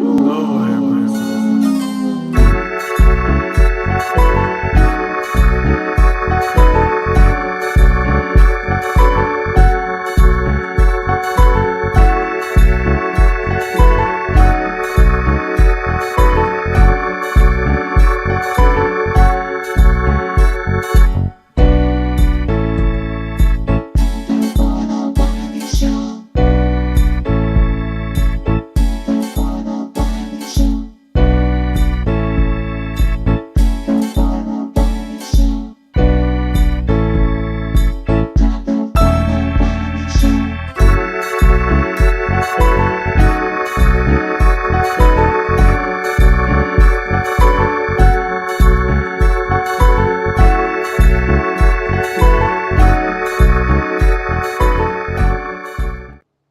Lord have mercy.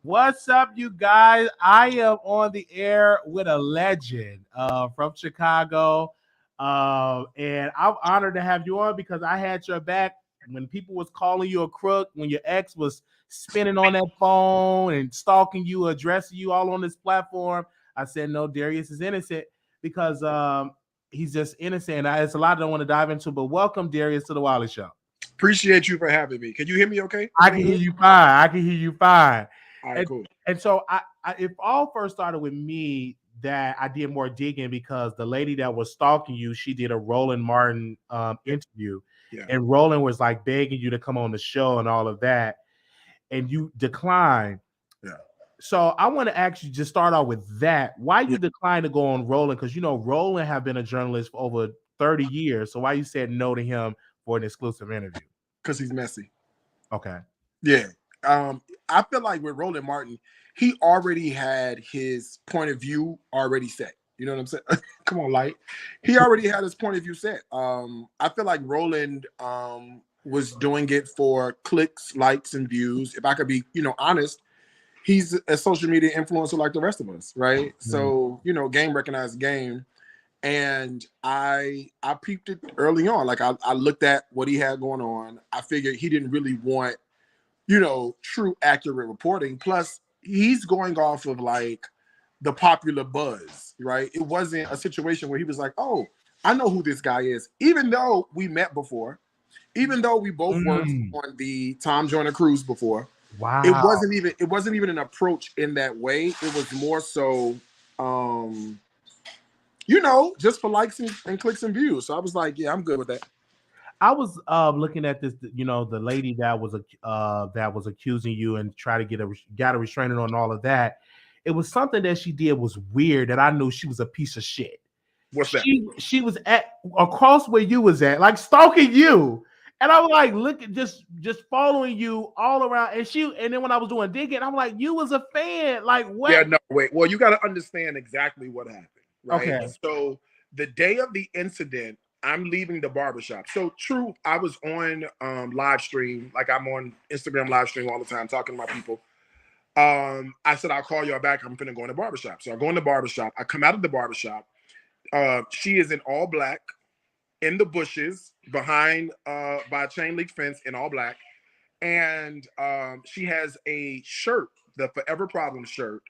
What's up, you guys? I am on the air with a legend from Chicago. And I'm honored to have you on because I had your back when people was calling you a crook, when your ex was spinning on that phone and stalking you, addressing you all on this platform. I said, no, Darius is innocent because he's just innocent. It's a lot I don't want to dive into, but welcome, Darius, to the Wiley Show. Appreciate you for having me. Can you hear me okay? I can hear you fine. I can hear you fine. All right, And, cool. and so it all first started with me that I did more digging because the lady that was stalking you, she did a Roland Martin interview, Yeah. and Roland was like begging you to come on the show and all of that, and you declined. Yeah. So I want to actually just start out with that. Why you declined to go on Roland? Because Roland have been a journalist for over 30 years. So why you said no to him for an exclusive interview? Because he's messy. Okay. Yeah. I feel like with Roland Martin, he already had his point of view already set. You know what I'm saying? Come on, Light. He already had his point of view set. I feel like Roland was doing it for clicks, likes, and views. If I could be, honest, he's a social media influencer like the rest of us, right? So, game recognized game. And I peeped it early on. Like I looked at what he had going on. I figured he didn't really want, true accurate reporting. Plus, he's going off of like the popular buzz, right? It wasn't a situation where he was like, "Oh, I know who this guy is," even though we met before, even though we both worked on the Tom Joyner cruise before. Wow. It wasn't even an approach in that way. It was more so just for likes and clicks and views. So I was like, yeah, I'm good with that. I was looking at this, the lady that was accusing you and try to got a restraining order and all of that. It was something that she did was weird that I knew she was a piece of shit. What's that? She was at across where you was at, like stalking you. And I was like, look at just following you all around. And then when I was doing digging, I'm like, you was a fan. Like what? Yeah, no, wait. Well, you got to understand exactly what happened, right? Okay. So the day of the incident, I'm leaving the barbershop. So true, I was on live stream, like I'm on Instagram live stream all the time, talking to my people. I said, I'll call y'all back. I'm finna go in the barbershop. So I go in the barbershop. I come out of the barbershop. She is in all black, in the bushes, behind by a chain link fence in all black. And she has a shirt, the Forever Problem shirt.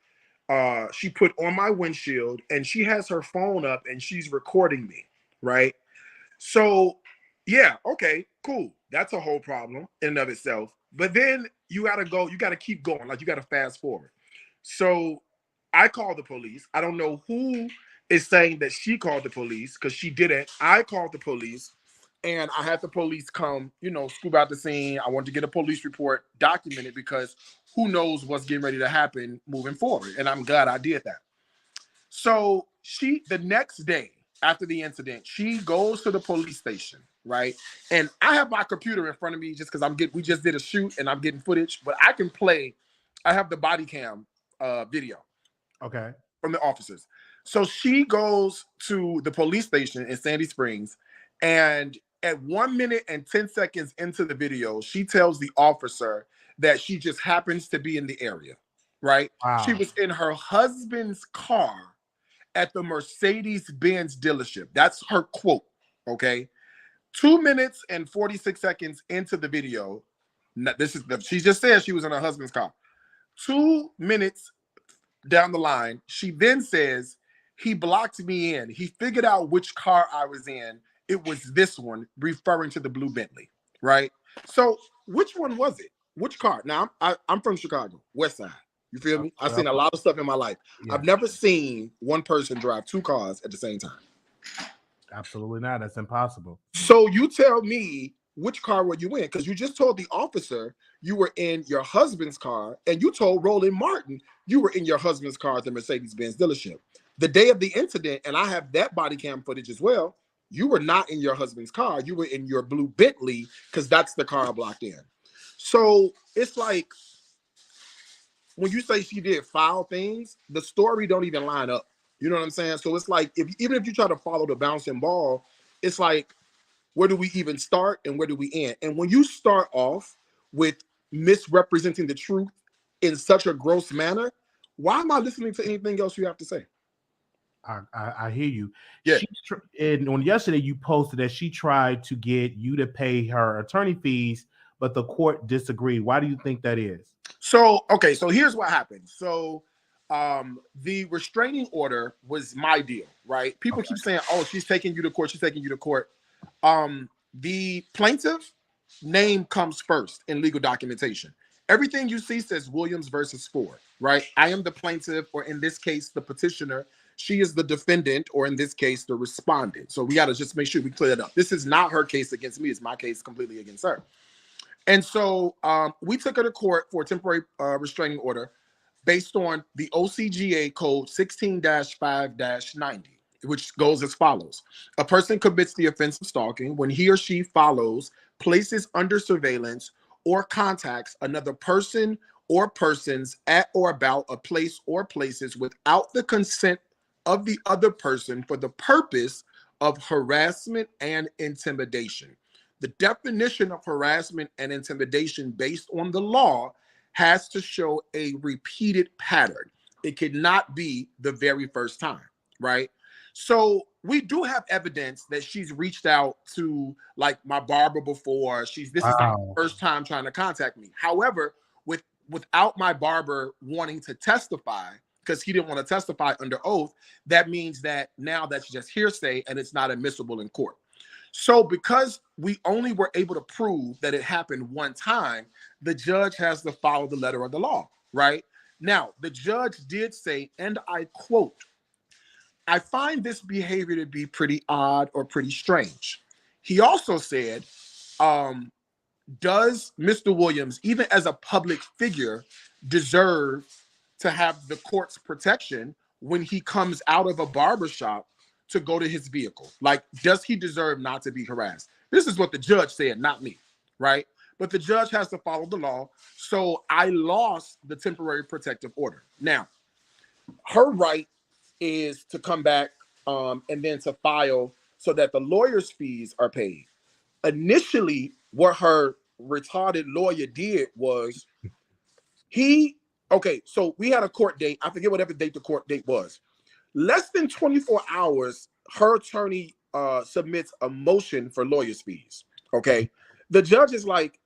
She put on my windshield, and she has her phone up and she's recording me, right? So, yeah, okay, cool. That's a whole problem in and of itself. But then you got to keep going. Like, you got to fast forward. So I called the police. I don't know who is saying that she called the police because she didn't. I called the police, and I had the police come, scoop out the scene. I wanted to get a police report documented because who knows what's getting ready to happen moving forward. And I'm glad I did that. So the next day, after the incident, she goes to the police station, right? And I have my computer in front of me just because we just did a shoot and I'm getting footage, but I can play. I have the body cam video, okay, from the officers. So she goes to the police station in Sandy Springs, and at 1 minute and 10 seconds into the video, she tells the officer that she just happens to be in the area, right? Wow. She was in her husband's car at the Mercedes-Benz dealership. That's her quote, okay? 2 minutes and 46 seconds into the video, she just said she was in her husband's car. 2 minutes down the line, she then says, He blocked me in. He figured out which car I was in. It was this one, referring to the blue Bentley, right? So which one was it? Which car? Now, I'm from Chicago, West Side. You feel me? I've seen a lot of stuff in my life. Yeah. I've never seen one person drive two cars at the same time. Absolutely not. That's impossible. So you tell me, which car were you in? Because you just told the officer you were in your husband's car, and you told Roland Martin you were in your husband's car at the Mercedes-Benz dealership. The day of the incident, and I have that body cam footage as well, you were not in your husband's car. You were in your blue Bentley, because that's the car I blocked in. So it's like, when you say she did foul things, the story don't even line up. You know what I'm saying? So it's like, even if you try to follow the bouncing ball, it's like, where do we even start and where do we end? And when you start off with misrepresenting the truth in such a gross manner, why am I listening to anything else you have to say? I hear you. Yeah. And on yesterday, you posted that she tried to get you to pay her attorney fees, but the court disagreed. Why do you think that is? So, okay, so here's what happened. So the restraining order was my deal, right? People keep saying, oh, she's taking you to court. She's taking you to court. The plaintiff name comes first in legal documentation. Everything you see says Williams versus Ford, right? I am the plaintiff, or in this case, the petitioner. She is the defendant, or in this case, the respondent. So we got to just make sure we clear it up. This is not her case against me. It's my case completely against her. And so we took her to court for a temporary restraining order based on the OCGA code 16-5-90, which goes as follows. A person commits the offense of stalking when he or she follows, places under surveillance, or contacts another person or persons at or about a place or places without the consent of the other person for the purpose of harassment and intimidation. The definition of harassment and intimidation based on the law has to show a repeated pattern. It cannot be the very first time, right? So we do have evidence that she's reached out to like my barber before. This is the first time trying to contact me. However, without my barber wanting to testify, because he didn't want to testify under oath, that means that now that's just hearsay and it's not admissible in court. So because we only were able to prove that it happened one time, the judge has to follow the letter of the law, right? Now, the judge did say, and I quote, "I find this behavior to be pretty odd or pretty strange." He also said, does Mr. Williams, even as a public figure, deserve to have the court's protection when he comes out of a barbershop to go to his vehicle? Like, does he deserve not to be harassed? This is what the judge said, not me, right? But the judge has to follow the law. So I lost the temporary protective order. Now, her right is to come back and then to file so that the lawyer's fees are paid. Initially, what her retarded lawyer did was so we had a court date. I forget whatever date the court date was. Less than 24 hours, her attorney submits a motion for lawyer's fees. Okay. The judge is like,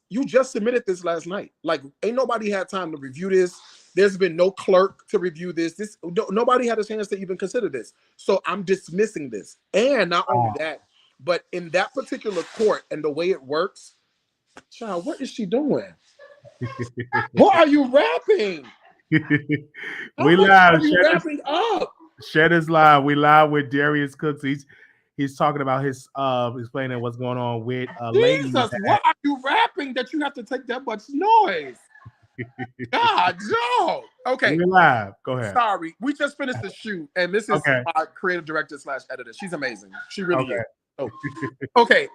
you just submitted this last night. Like, ain't nobody had time to review this. There's been no clerk to review this. Nobody had a chance to even consider this. So I'm dismissing this. And not only that, but in that particular court and the way it works, child, what is she doing? What are you rapping? We live. Wrapping up. Shed is live. We live with Darius Cooks. He's talking about his explaining what's going on with ladies. Jesus, what are you rapping that you have to take that much noise? God, Joe. Okay. We're live. Go ahead. Sorry. We just finished the shoot, and this is my creative director / editor. She's amazing. She really is. Oh. Okay.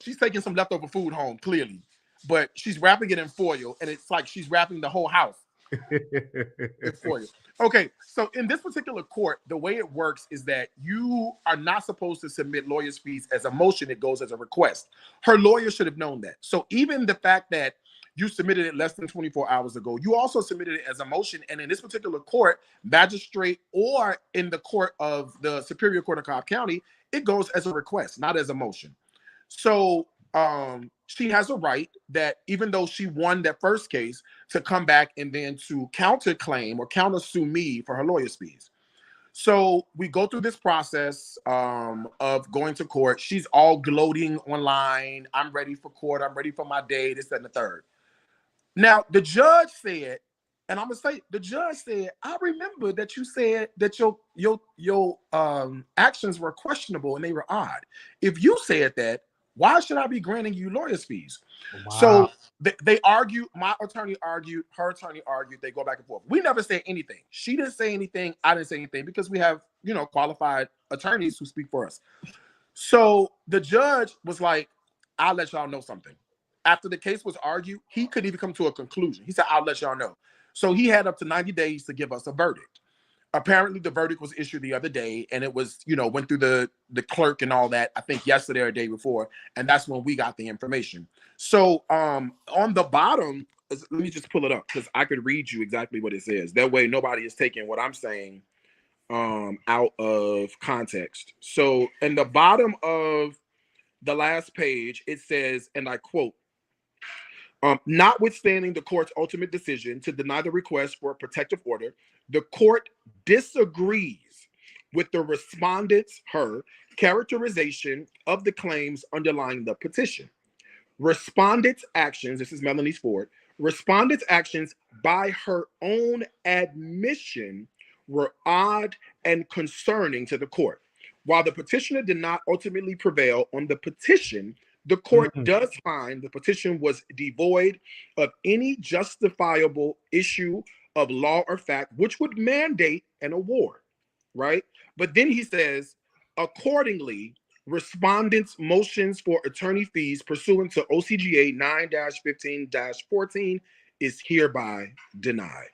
She's taking some leftover food home, clearly. But she's wrapping it in foil, and it's like she's wrapping the whole house in foil. Okay, so in this particular court, the way it works is that you are not supposed to submit lawyer's fees as a motion. It goes as a request. Her lawyer should have known that. So even the fact that you submitted it less than 24 hours ago, you also submitted it as a motion. And in this particular court, magistrate or in the court of the Superior Court of Cobb County, it goes as a request, not as a motion. So she has a right that even though she won that first case, to come back and then to counterclaim or countersue me for her lawyer's fees. So we go through this process of going to court. She's all gloating online. I'm ready for court. I'm ready for my day, this, that, and the third. Now, the judge said, and I'm gonna say, the judge said, I remember that you said that your actions were questionable and they were odd. If you said that, why should I be granting you lawyer's fees? Wow. So they argue. My attorney argued. Her attorney argued. They go back and forth. We never said anything. She didn't say anything. I didn't say anything because we have, qualified attorneys who speak for us. So the judge was like, I'll let y'all know something. After the case was argued, he couldn't even come to a conclusion. He said, I'll let y'all know. So he had up to 90 days to give us a verdict. Apparently, the verdict was issued the other day, and it was, went through the clerk and all that, I think yesterday or the day before, and that's when we got the information. So on the bottom, let me just pull it up because I could read you exactly what it says. That way, nobody is taking what I'm saying out of context. So in the bottom of the last page, it says, and I quote, notwithstanding the court's ultimate decision to deny the request for a protective order, the court disagrees with the respondent's, her, characterization of the claims underlying the petition. Respondent's actions, this is Melanie's Ford, respondent's actions by her own admission were odd and concerning to the court. While the petitioner did not ultimately prevail on the petition, the court does find the petition was devoid of any justifiable issue of law or fact, which would mandate an award, right? But then he says, accordingly, respondents' motions for attorney fees pursuant to OCGA 9-15-14 is hereby denied.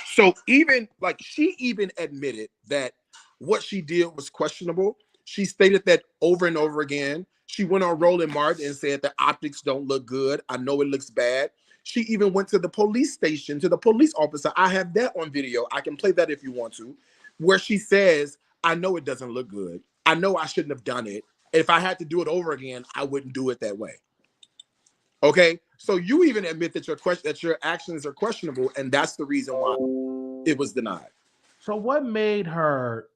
So even like she even admitted that what she did was questionable. She stated that over and over again. She went on Roland Martin and said the optics don't look good. I know it looks bad. She even went to the police station, to the police officer. I have that on video. I can play that if you want to, where she says, I know it doesn't look good. I know I shouldn't have done it. If I had to do it over again, I wouldn't do it that way. Okay, so you even admit that your actions are questionable, and that's the reason why it was denied. So what made her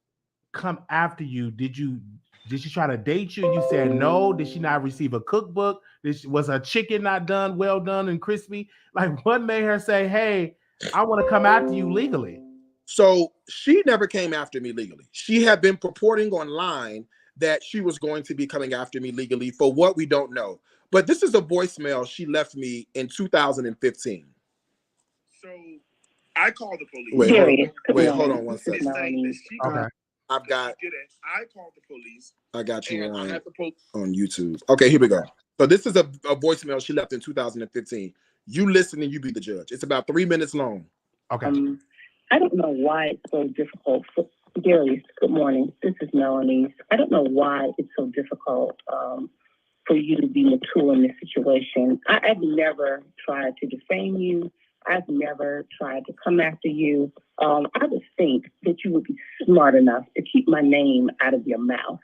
come after you? Did she try to date you and you said no? Did she not receive a cookbook? Was her chicken not done well done and crispy? Like, what made her say, hey, I want to come after you legally? So she never came after me legally. She had been purporting online that she was going to be coming after me legally for what we don't know. But this is a voicemail she left me in 2015. So I called the police. Wait, hold on one second. Okay. I called the police. I got you on YouTube. Okay, here we go. So this is a voicemail she left in 2015. You listen and you be the judge. It's about 3 minutes long. Okay. I don't know why it's so difficult. Darius, good morning. This is Melanie. I don't know why it's so difficult for you to be mature in this situation. I've never tried to defame you. I've never tried to come after you. I would think that you would be smart enough to keep my name out of your mouth.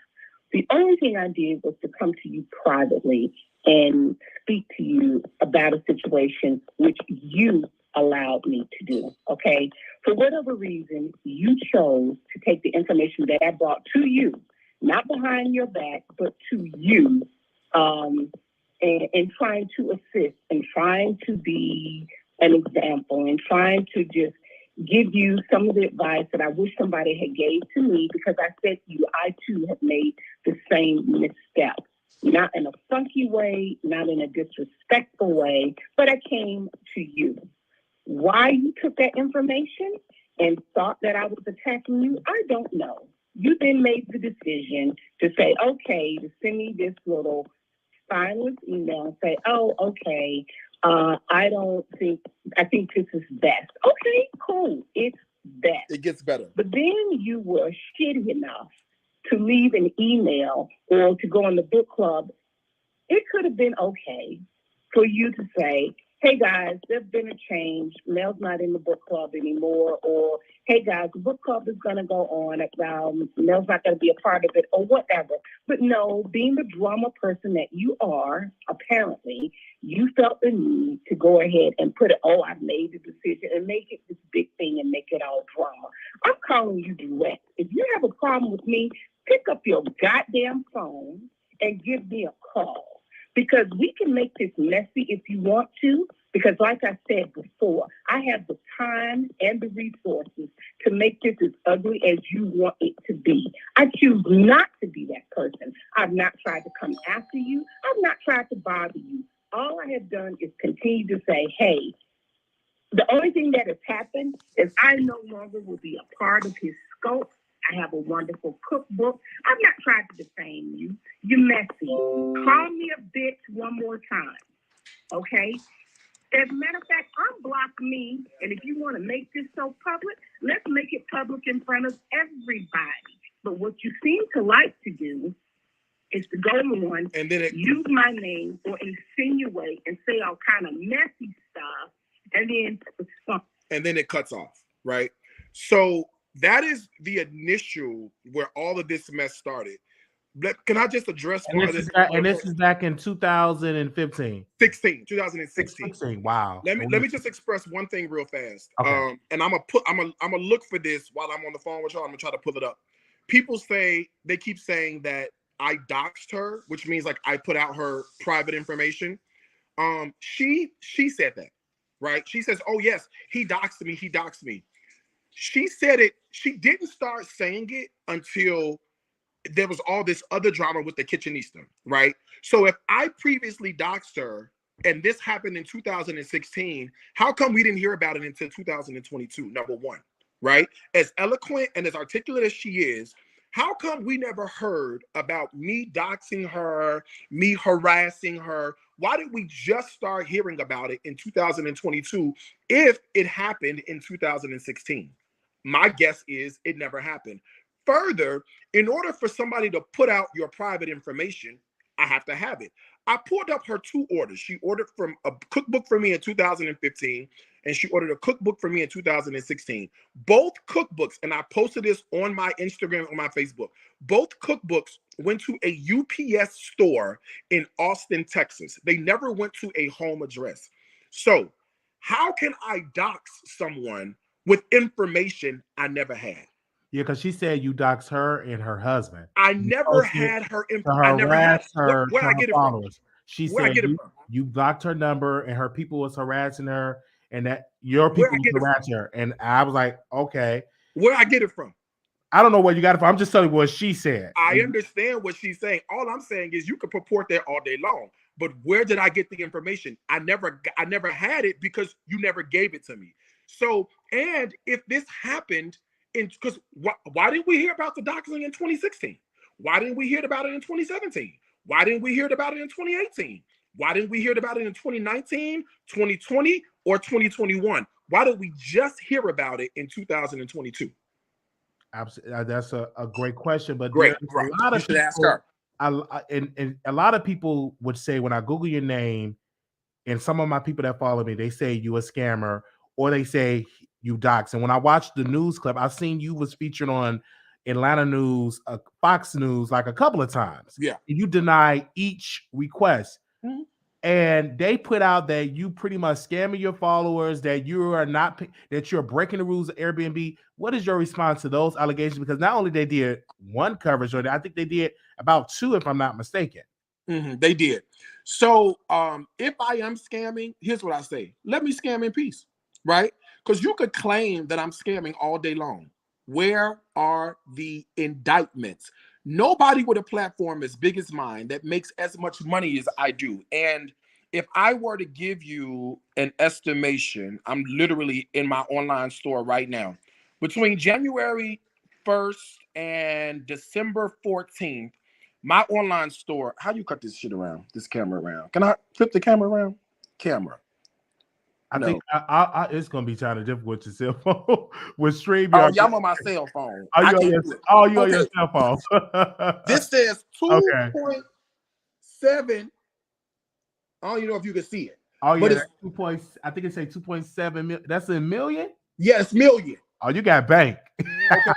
The only thing I did was to come to you privately and speak to you about a situation which you allowed me to do, okay? For whatever reason, you chose to take the information that I brought to you, not behind your back, but to you, and trying to assist and trying to be an example and trying to just give you some of the advice that I wish somebody had gave to me, because I said to you, I too have made the same misstep. Not in a funky way, not in a disrespectful way, but I came to you. Why you took that information and thought that I was attacking you, I don't know. You then made the decision to say, okay, to send me this little spineless email and say, oh, okay, I think this is best. Okay, cool, it's best. It gets better. But then you were shitty enough to leave an email or to go on the book club. It could have been okay for you to say, hey guys, there's been a change. Mel's not in the book club anymore, or hey guys, the book club is going to go on. Mel's not going to be a part of it, or whatever. But no, being the drama person that you are, apparently, you felt the need to go ahead and put it, I've made the decision, and make it this big thing and make it all drama. I'm calling you direct. If you have a problem with me, pick up your goddamn phone and give me a call. Because we can make this messy if you want to, because like I said before, I have the time and the resources to make this as ugly as you want it to be. I choose not to be that person. I've not tried to come after you. I've not tried to bother you. All I have done is continue to say, hey, the only thing that has happened is I no longer will be a part of his scope. I have a wonderful cookbook. I've not tried to defame you. You're messy. Call me a bitch one more time, okay? As a matter of fact, unblock me, and if you want to make this so public, let's make it public in front of everybody. But what you seem to like to do is to go on and then use my name or insinuate and say all kind of messy stuff, and then it cuts off, right? So that is the initial where all of this mess started. Can I just address one of this? And this is back in 2015. 2016. Wow. Let me just express one thing real fast. Okay. And I'm gonna look for this while I'm on the phone with y'all. I'm gonna try to pull it up. People they keep saying that I doxed her, which means like I put out her private information. She said that, right? She says, "Oh yes, he doxed me. She said it. She didn't start saying it until there was all this other drama with the kitchenista, right? So if I previously doxed her and this happened in 2016, how come we didn't hear about it until 2022? Number one, right? As eloquent and as articulate as she is, how come we never heard about me doxing her, me harassing her? Why did we just start hearing about it in 2022 if it happened in 2016? My guess is it never happened. Further, in order for somebody to put out your private information, I have to have it. I pulled up her two orders. She ordered from a cookbook for me in 2015, and she ordered a cookbook for me in 2016. Both cookbooks, and I posted this on my Instagram and my Facebook, both cookbooks went to a UPS store in Austin, Texas. They never went to a home address. So how can I dox someone with information I never had? Yeah, because she said you doxed her and her husband. I never had her information. I never had her. Where I get it from? She said you blocked her number and her people was harassing her, and that your people was harassing her. And I was like, okay. Where I get it from? I don't know where you got it from. I'm just telling you what she said. I understand what she's saying. All I'm saying is you can purport that all day long. But where did I get the information? I never had it because you never gave it to me. So, and if this happened because why didn't we hear about the doxing in 2016? Why didn't we hear about it in 2017? Why didn't we hear about it in 2018? Why didn't we hear about it in 2019, 2020, or 2021? Why did we just hear about it in 2022? Absolutely, that's a great question. But great, right. A lot of people, ask her. And a lot of people would say when I Google your name, and some of my people that follow me, they say you a scammer, or they say you dox. And when I watched the news clip, I've seen you was featured on Atlanta News, Fox News, like a couple of times. Yeah. And you deny each request. Mm-hmm. And they put out that you pretty much scamming your followers, that you are not, that you're breaking the rules of Airbnb. What is your response to those allegations? Because not only they did one coverage, or I think they did about two, if I'm not mistaken. Mm-hmm, they did. So if I am scamming, here's what I say. Let me scam in peace, right? Because you could claim that I'm scamming all day long. Where are the indictments? Nobody with a platform as big as mine that makes as much money as I do. And if I were to give you an estimation, I'm literally in my online store right now. Between January 1st and December 14th, my online store, how do you cut this shit around, this camera around? Can I flip the camera around? Camera. I think it's going to be kind of difficult with your cell phone. With StreamYard. Oh, yeah, I'm on my cell phone. You on your cell phone. This says 2.7. I don't even know if you can see it. Oh But yeah, it's that's 2 point. I think it say 2.7 million. That's a million. yes, million. Oh, you got bank. Okay.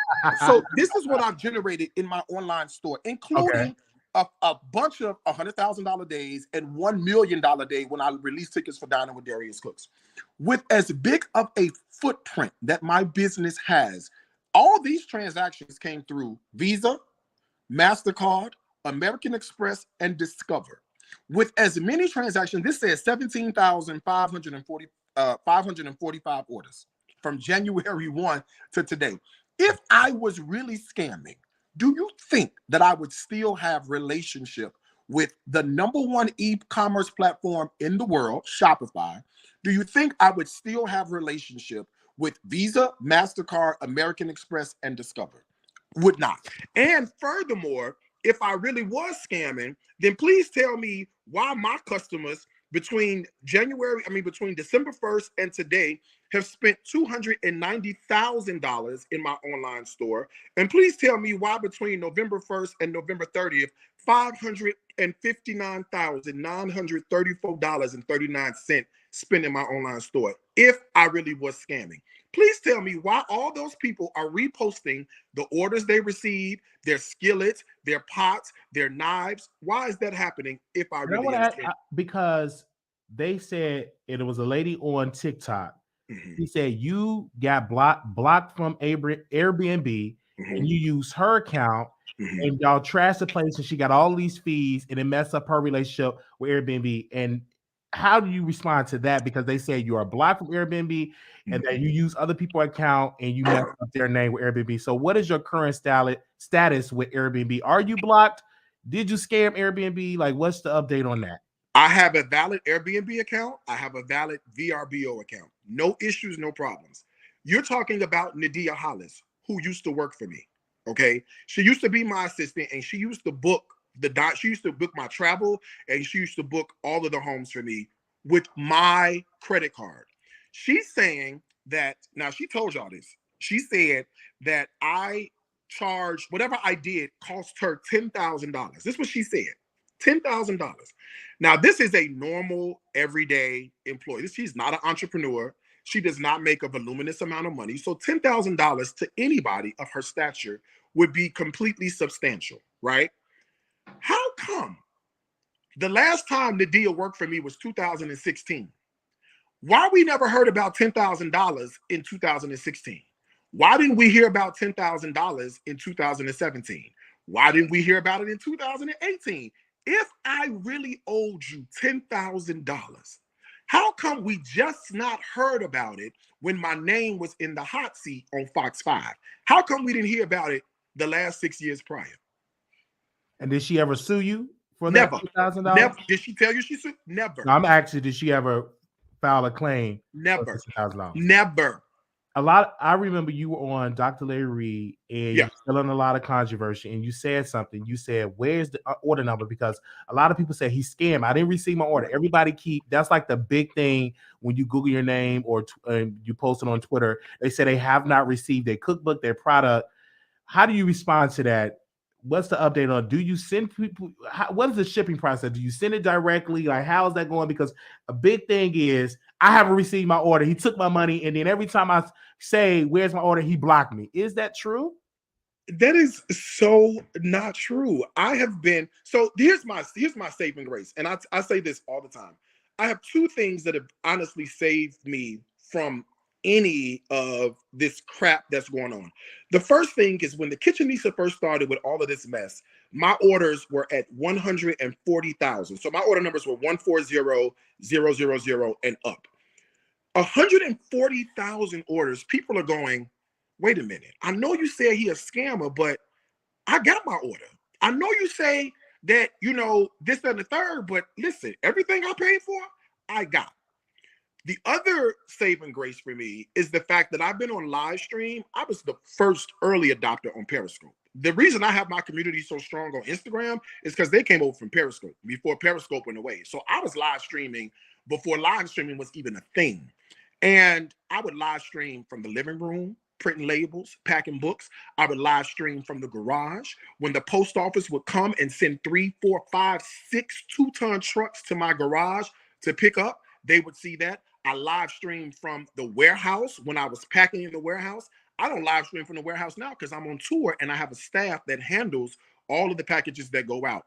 So this is what I've generated in my online store, Okay. including a bunch of $100,000 days and $1 million day when I release tickets for Dining with Darius Cooks. With as big of a footprint that my business has, all these transactions came through Visa, MasterCard, American Express, and Discover. With as many transactions, this says 545 orders from January 1 to today. If I was really scamming, do you think that I would still have relationship with the number one e-commerce platform in the world, Shopify? Do you think I would still have relationship with Visa, MasterCard, American Express, and Discover? Would not. And furthermore, if I really was scamming, then please tell me why my customers between between December 1st and today have spent $290,000 in my online store. And please tell me why between November 1st and November 30th, $559,934.39 spent in my online store. If I really was scamming, please tell me why all those people are reposting the orders they received, their skillets, their pots, their knives. Why is that happening if I really am scamming? Because they said it was a lady on TikTok. Mhm. He said you got blocked from Airbnb and you used her account and y'all trashed the place and she got all these fees and it messed up her relationship with Airbnb. And how do you respond to that? Because they say you are blocked from Airbnb and that you use other people's account and you messed up their name with Airbnb. So what is your current status with Airbnb? Are you blocked? Did you scam Airbnb? Like, what's the update on that? I have a valid Airbnb account. I have a valid VRBO account. No issues, no problems. You're talking about Nadia Hollis, who used to work for me. Okay. She used to be my assistant and she used to book she used to book my travel and she used to book all of the homes for me with my credit card. She's saying that now she told y'all this. She said that I charged whatever I did cost her $10,000. This is what she said. $10,000. Now, this is a normal, everyday employee. She's not an entrepreneur. She does not make a voluminous amount of money. So $10,000 to anybody of her stature would be completely substantial, right? How come the last time Nadia worked for me was 2016? Why we never heard about $10,000 in 2016? Why didn't we hear about $10,000 in 2017? Why didn't we hear about it in 2018? If I really owed you $10,000, how come we just not heard about it when my name was in the hot seat on Fox 5? How come we didn't hear about it the last 6 years prior? And did she ever sue you for that Never. $10,000? Never. Did she tell you she sued? Never. No, I'm actually, did she ever file a claim? Never. For $10,000? Never. I remember you were on Dr. Larry Reed and you're still in a lot of controversy and you said something. You said, where's the order number? Because a lot of people say he scammed. I didn't receive my order. Everybody that's like the big thing when you Google your name or you post it on Twitter. They say they have not received their cookbook, their product. How do you respond to that? What's the update on? Do you send people? What is the shipping process? Do you send it directly? Like, how is that going? Because a big thing is I haven't received my order. He took my money, and then every time I say, "Where's my order?" he blocked me. Is that true? That is so not true. I have been here's my saving grace, and I say this all the time. I have two things that have honestly saved me from any of this crap that's going on. The first thing is when the Kitchenisa first started with all of this mess, my orders were at 140,000. So my order numbers were 140,000 and up. 140,000 orders. People are going, wait a minute. I know you said he a scammer, but I got my order. I know you say that, this, that, and the third, but listen, everything I paid for, I got. The other saving grace for me is the fact that I've been on live stream. I was the first early adopter on Periscope. The reason I have my community so strong on Instagram is because they came over from Periscope before Periscope went away. So I was live streaming before live streaming was even a thing. And I would live stream from the living room, printing labels, packing books. I would live stream from the garage. When the post office would come and send 3, 4, 5, 6 2-ton trucks to my garage to pick up, they would see that. I live streamed from the warehouse when I was packing in the warehouse. I don't live stream from the warehouse now because I'm on tour and I have a staff that handles all of the packages that go out.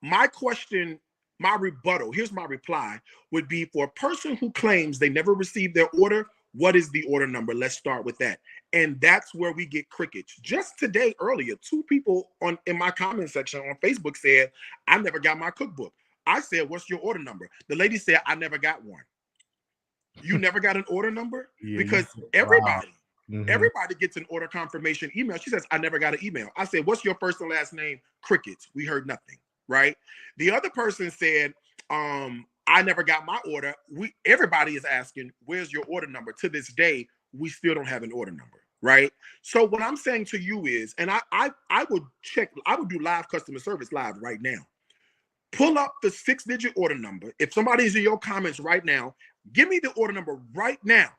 My question, my rebuttal, here's my reply, would be for a person who claims they never received their order, what is the order number? Let's start with that. And that's where we get crickets. Just today, earlier, 2 people in my comment section on Facebook said, I never got my cookbook. I said, what's your order number? The lady said, I never got one. You never got an order number? Yeah, because everybody, everybody gets an order confirmation email. She says, I never got an email. I said, what's your first and last name? Crickets. We heard nothing, right? The other person said, I never got my order. Everybody is asking, where's your order number? To this day, we still don't have an order number, right? So what I'm saying to you is, and I would check, I would do live customer service live right now. Pull up the 6-digit order number. If somebody's in your comments right now, give me the order number right now.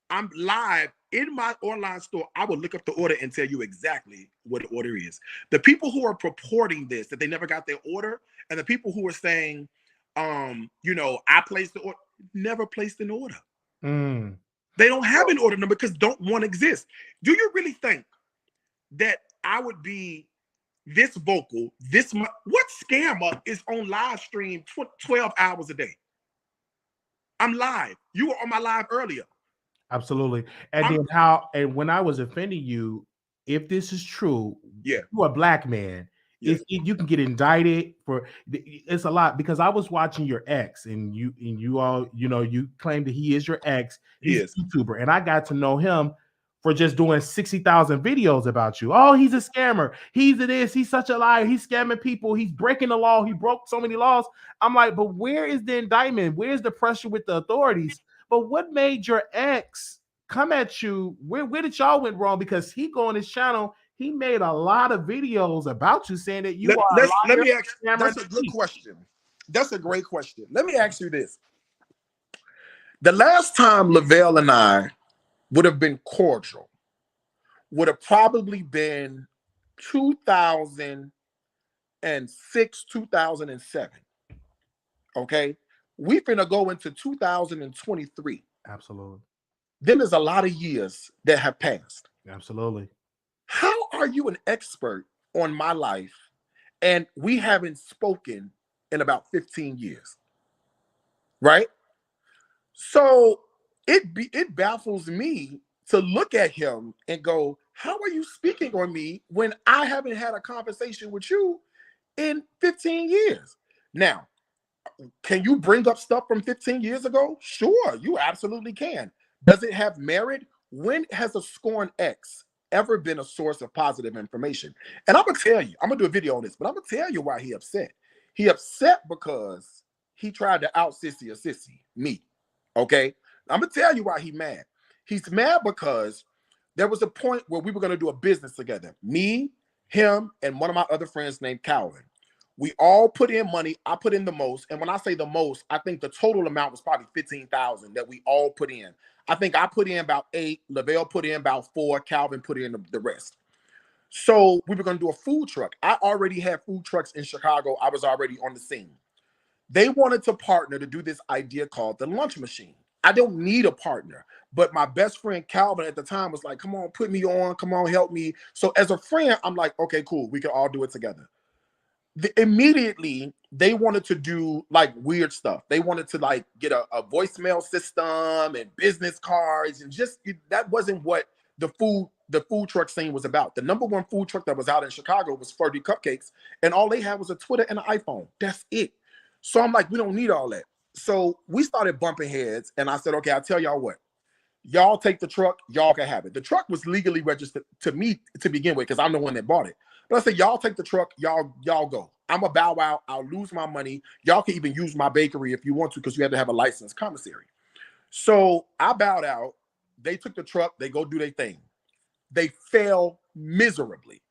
I'm live in my online store. I will look up the order and tell you exactly what the order is. The people who are purporting this, that they never got their order, and the people who are saying, I placed the order, never placed an order. They don't have an order number because don't one exist. Do you really think that I would be this vocal, what scammer is on live stream 12 hours a day? I'm live. You were on my live earlier. Absolutely. And when I was offending you, if this is true, yeah, you're a black man. Yeah. You can get indicted for it's a lot, because I was watching your ex and you all, you claim that he is your ex. He's a YouTuber, and I got to know him for just doing 60,000 videos about you. Oh, he's a scammer. He's this. He's such a liar. He's scamming people. He's breaking the law. He broke so many laws. I'm like, but where is the indictment? Where's the pressure with the authorities? But what made your ex come at you? Where did y'all went wrong? Because he go on his channel, he made a lot of videos about you saying that you are a liar. Let me ask. That's a good question. That's a great question. Let me ask you this. The last time Lavelle and I would have been cordial would have probably been 2006, 2007. Okay? We finna go into 2023. Absolutely. Then there's a lot of years that have passed. Absolutely. How are you an expert on my life and we haven't spoken in about 15 years? Right? So it baffles me to look at him and go, how are you speaking on me when I haven't had a conversation with you in 15 years? Now, can you bring up stuff from 15 years ago? Sure, you absolutely can. Does it have merit? When has a scorned ex ever been a source of positive information? And I'm gonna tell you, I'm gonna do a video on this, but I'm gonna tell you why he upset. He upset because he tried to out sissy a sissy, me. Okay, I'm gonna tell you why he's mad. He's mad because there was a point where we were gonna do a business together. Me, him, and one of my other friends named Calvin. We all put in money. I put in the most. And when I say the most, I think the total amount was probably $15,000 that we all put in. I think I put in about 8. Lavelle put in about 4. Calvin put in the rest. So we were going to do a food truck. I already had food trucks in Chicago. I was already on the scene. They wanted to partner to do this idea called the lunch machine. I don't need a partner. But my best friend Calvin at the time was like, come on, put me on. Come on, help me. So as a friend, I'm like, okay, cool. We can all do it together. Immediately they wanted to do like weird stuff. They wanted to like get a voicemail system and business cards, and just that wasn't what the food truck scene was about. The number one food truck that was out in Chicago was Ferdy Cupcakes, and all they had was a Twitter and an iPhone. That's it. So I'm like, we don't need all that. So we started bumping heads, and I said, okay, I'll tell y'all what. Y'all take the truck, y'all can have it. The truck was legally registered to me to begin with because I'm the one that bought it. But I said, y'all take the truck, y'all go. I'm a bow out. I'll lose my money. Y'all can even use my bakery if you want to, because you have to have a licensed commissary. So I bowed out. They took the truck. They go do their thing. They fail miserably.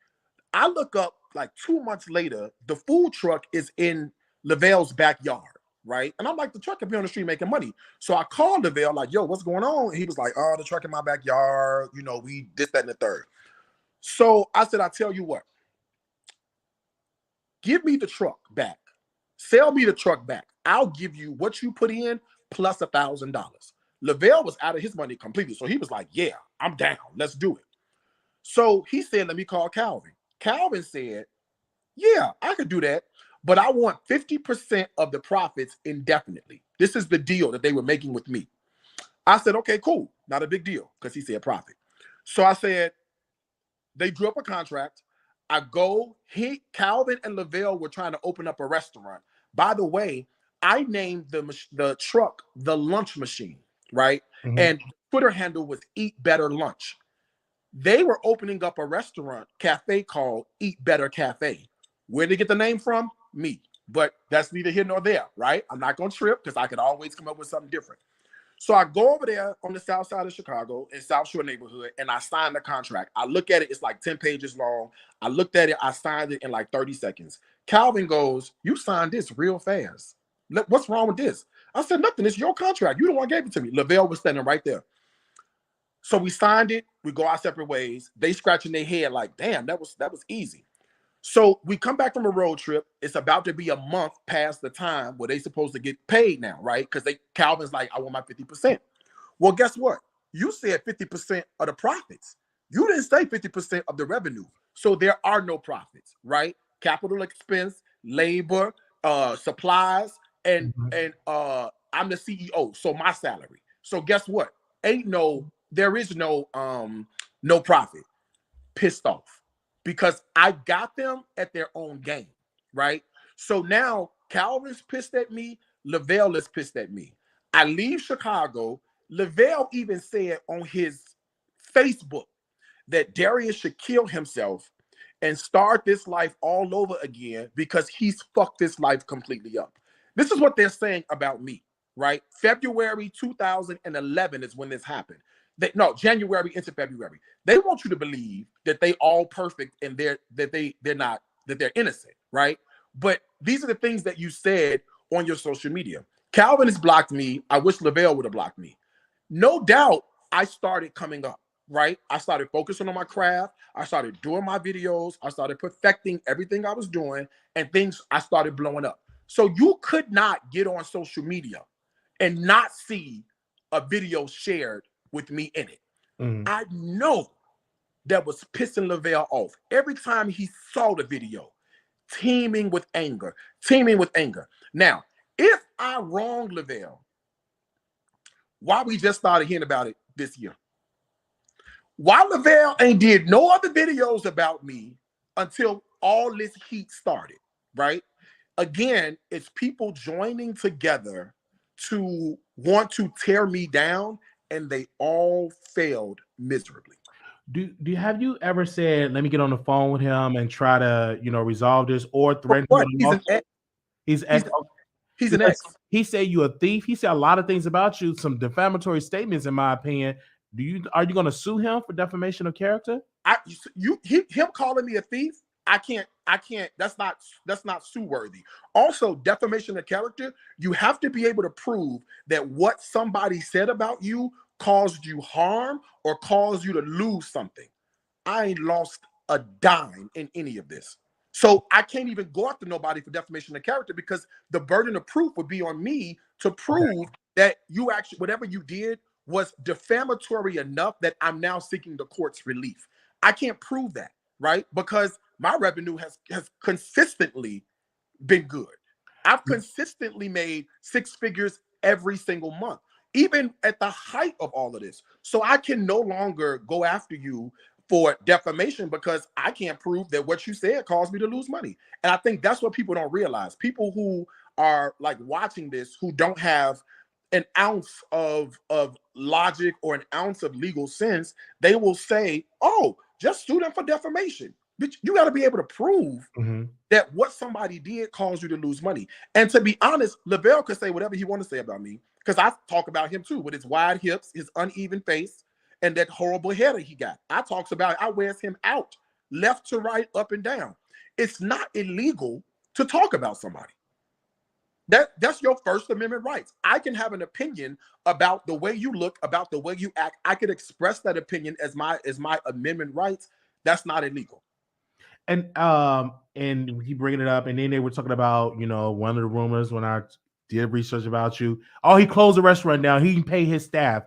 I look up like 2 months later, the food truck is in Lavelle's backyard, right? And I'm like, the truck could be on the street making money. So I called Lavelle like, yo, what's going on? And he was like, oh, the truck in my backyard. We this, that, and the third. So I said, I tell you what. Give me the truck back. Sell me the truck back. I'll give you what you put in plus $1,000. Lavelle was out of his money completely. So he was like, yeah, I'm down. Let's do it. So he said, let me call Calvin. Calvin said, yeah, I could do that, but I want 50% of the profits indefinitely. This is the deal that they were making with me. I said, okay, cool. Not a big deal, because he said profit. So I said, they drew up a contract. I go, Calvin and Lavelle were trying to open up a restaurant. By the way, I named the truck the lunch machine, right? Mm-hmm. And Twitter handle was Eat Better Lunch. They were opening up a restaurant cafe called Eat Better Cafe. Where did they get the name from? Me. But that's neither here nor there, right? I'm not going to trip because I could always come up with something different. So I go over there on the south side of Chicago in South Shore neighborhood, and I sign the contract. I look at it. It's like 10 pages long. I looked at it. I signed it in like 30 seconds. Calvin goes, you signed this real fast. What's wrong with this? I said, nothing. It's your contract. You the one gave it to me. Lavelle was standing right there. So we signed it. We go our separate ways. They scratching their head like, damn, that was easy. So we come back from a road trip. It's about to be a month past the time where they supposed to get paid now, right? Because Calvin's like, I want my 50%. Well, guess what? You said 50% of the profits. You didn't say 50% of the revenue. So there are no profits, right? Capital expense, labor, supplies, and I'm the CEO. So my salary. So guess what? There is no profit. Pissed off. Because I got them at their own game, right? So now Calvin's pissed at me. Lavelle is pissed at me. I leave Chicago. Lavelle even said on his Facebook that Darius should kill himself and start this life all over again because he's fucked this life completely up. This is what they're saying about me, right? February 2011 is when this happened. January into February. They want you to believe that they all perfect and they're innocent, right? But these are the things that you said on your social media. Calvin has blocked me. I wish Lavelle would have blocked me. No doubt I started coming up, right? I started focusing on my craft. I started doing my videos. I started perfecting everything I was doing, and I started blowing up. So you could not get on social media and not see a video shared with me in it. I know that was pissing Lavelle off. Every time he saw the video, teeming with anger. Now, if I wronged Lavelle, why we just started hearing about it this year? Why Lavelle ain't did no other videos about me until all this heat started, right? Again, it's people joining together to want to tear me down, and they all failed miserably. Have you ever said, let me get on the phone with him and try to, resolve this, or threaten him? He's an ex. He's an ex. He said you a thief. He said a lot of things about you, some defamatory statements, in my opinion. Are you going to sue him for defamation of character? Him calling me a thief, I can't. That's not sue worthy. Also, defamation of character, you have to be able to prove that what somebody said about you caused you harm or caused you to lose something. I ain't lost a dime in any of this. So I can't even go after nobody for defamation of character because the burden of proof would be on me to prove that you actually, whatever you did was defamatory enough that I'm now seeking the court's relief. I can't prove that, right? Because my revenue has consistently been good. I've consistently made 6 figures every single month, even at the height of all of this. So I can no longer go after you for defamation because I can't prove that what you said caused me to lose money. And I think that's what people don't realize. People who are like watching this, who don't have an ounce of logic or an ounce of legal sense, they will say, oh, just sue them for defamation. But you got to be able to prove that what somebody did caused you to lose money. And to be honest, Lavelle could say whatever he wants to say about me, because I talk about him too, with his wide hips, his uneven face, and that horrible hair that he got. I wears him out, left to right, up and down. It's not illegal to talk about somebody. That's your First Amendment rights. I can have an opinion about the way you look, about the way you act. I could express that opinion as my amendment rights. That's not illegal. And he bringing it up, and then they were talking about, one of the rumors when our did research about you. Oh, he closed the restaurant down. He can pay his staff.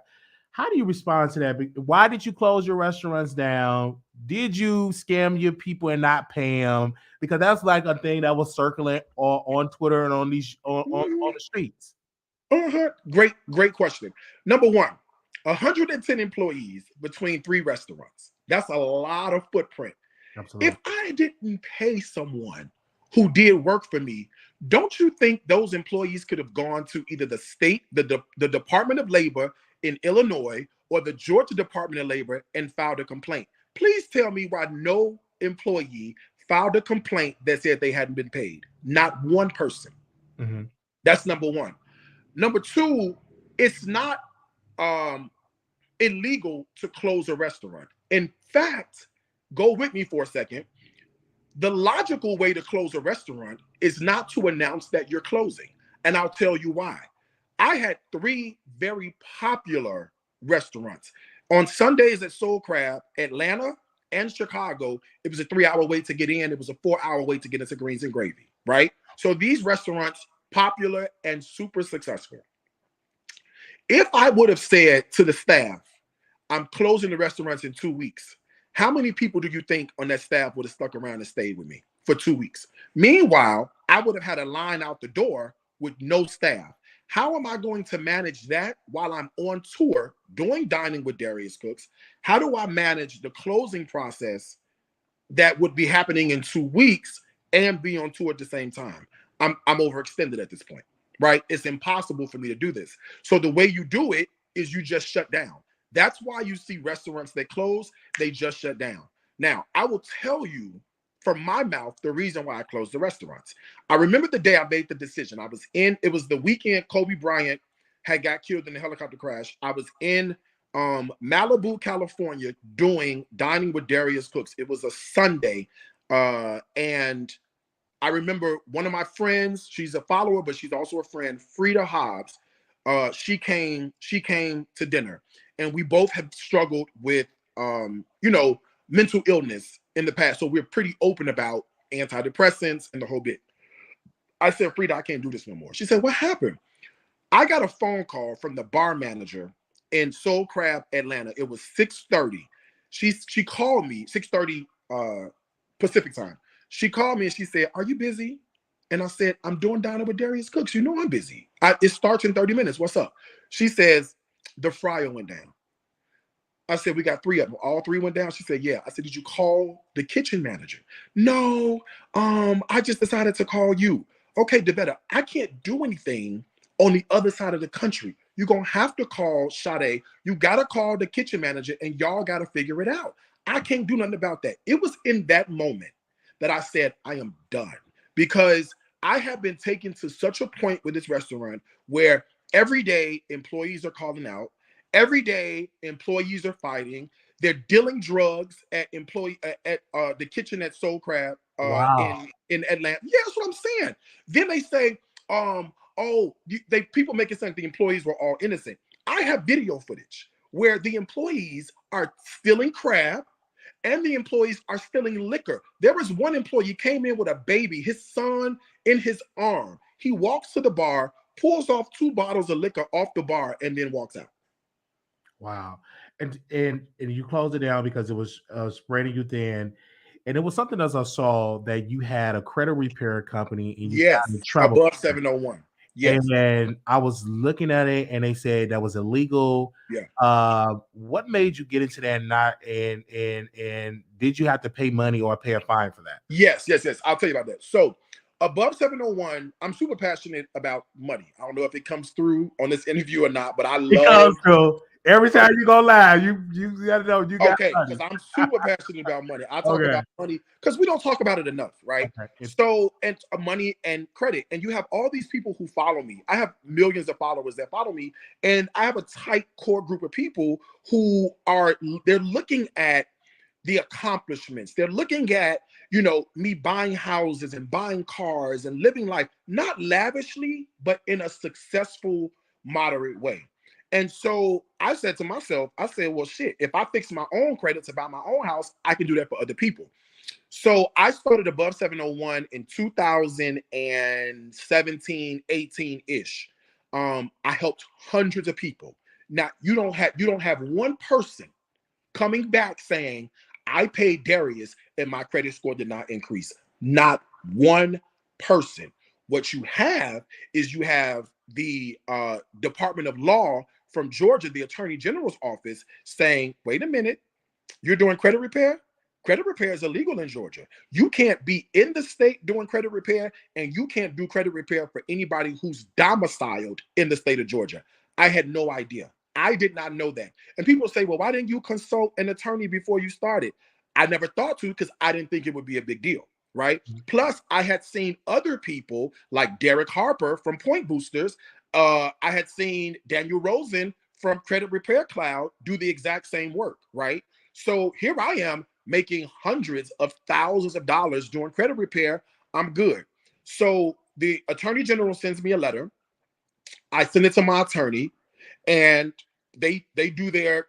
How do you respond to that? Why did you close your restaurants down? Did you scam your people and not pay them? Because that's like a thing that was circling on Twitter and on these on the streets. Great question. Number one, 110 employees between 3 restaurants. That's a lot of footprint. Absolutely. If I didn't pay someone who did work for me, don't you think those employees could have gone to either the state, the Department of Labor in Illinois, or the Georgia Department of Labor and filed a complaint? Please tell me why no employee filed a complaint that said they hadn't been paid. Not one person. Mm-hmm. That's number one. Number two, it's not illegal to close a restaurant. In fact, go with me for a second. The logical way to close a restaurant is not to announce that you're closing. And I'll tell you why. I had 3 very popular restaurants. On Sundays at Soul Crab, Atlanta and Chicago, it was a 3-hour wait to get in. It was a 4-hour wait to get into Greens and Gravy, right? So these restaurants, popular and super successful. If I would have said to the staff, I'm closing the restaurants in 2 weeks, how many people do you think on that staff would have stuck around and stayed with me for 2 weeks? Meanwhile, I would have had a line out the door with no staff. How am I going to manage that while I'm on tour doing Dining with Darius Cooks? How do I manage the closing process that would be happening in 2 weeks and be on tour at the same time? I'm overextended at this point, right? It's impossible for me to do this. So the way you do it is you just shut down. That's why you see restaurants that close, they just shut down. Now, I will tell you from my mouth the reason why I closed the restaurants. I remember the day I made the decision. It was the weekend Kobe Bryant had got killed in the helicopter crash. I was in Malibu, California, doing Dining with Darius Cooks. It was a Sunday, and I remember one of my friends, she's a follower, but she's also a friend, Frida Hobbs. She came to dinner, and we both have struggled with, mental illness in the past. So we're pretty open about antidepressants and the whole bit. I said, Frida, I can't do this no more. She said, what happened? I got a phone call from the bar manager in Soul Crab, Atlanta. It was 6:30. She called me, 6:30 Pacific time. She called me and she said, are you busy? And I said, I'm doing Dining with Darius Cooks. You know I'm busy. It starts in 30 minutes. What's up? She says, the fryer went down. I said, we got 3 of them. All 3 went down. She said, yeah. I said, did you call the kitchen manager? No, I just decided to call you. Okay, Devetta, I can't do anything on the other side of the country. You're going to have to call Sade. You got to call the kitchen manager and y'all got to figure it out. I can't do nothing about that. It was in that moment that I said, I am done, because I have been taken to such a point with this restaurant where every day employees are calling out. Every day employees are fighting. They're dealing drugs at the kitchen at Soul Crab Wow. in Atlanta. Yeah, that's what I'm saying. Then they say, people make it sound like the employees were all innocent. I have video footage where the employees are stealing crab and the employees are stealing liquor. There was one employee came in with a baby, his son in his arm. He walks to the bar, pulls off 2 bottles of liquor off the bar, and then walks out. Wow. And you closed it down because it was spreading you thin. And it was something else I saw, that you had a credit repair company and you got in trouble. Above 701. Yes. And I was looking at it and they said that was illegal. Yeah. What made you get into that? And did you have to pay money or pay a fine for that? Yes. I'll tell you about that. So above 701, I'm super passionate about money. I don't know if it comes through on this interview or not, but I love. It comes through. Every time you go live, you gotta know you got okay, because I'm super passionate about money. I talk about money because we don't talk about it enough, right? Okay. So, and money and credit, and you have all these people who follow me. I have millions of followers that follow me, and I have a tight core group of people who they're looking at the accomplishments. They're looking at, me buying houses and buying cars and living life, not lavishly, but in a successful, moderate way. And so I said to myself, well, shit, if I fix my own credit to buy my own house, I can do that for other people. So I started Above 701 in 2017, 18-ish. I helped hundreds of people. Now you don't have one person coming back saying, I paid Darius and my credit score did not increase. Not one person. What you have is you have the Department of Law from Georgia, the Attorney General's office, saying, wait a minute, you're doing credit repair? Credit repair is illegal in Georgia. You can't be in the state doing credit repair, and you can't do credit repair for anybody who's domiciled in the state of Georgia. I had no idea. I did not know that. And people say, well, why didn't you consult an attorney before you started? I never thought to because I didn't think it would be a big deal, right? Plus, I had seen other people like Derek Harper from Point Boosters. I had seen Daniel Rosen from Credit Repair Cloud do the exact same work, right? So here I am making hundreds of thousands of dollars doing credit repair. I'm good. So the Attorney General sends me a letter. I send it to my attorney, and they do their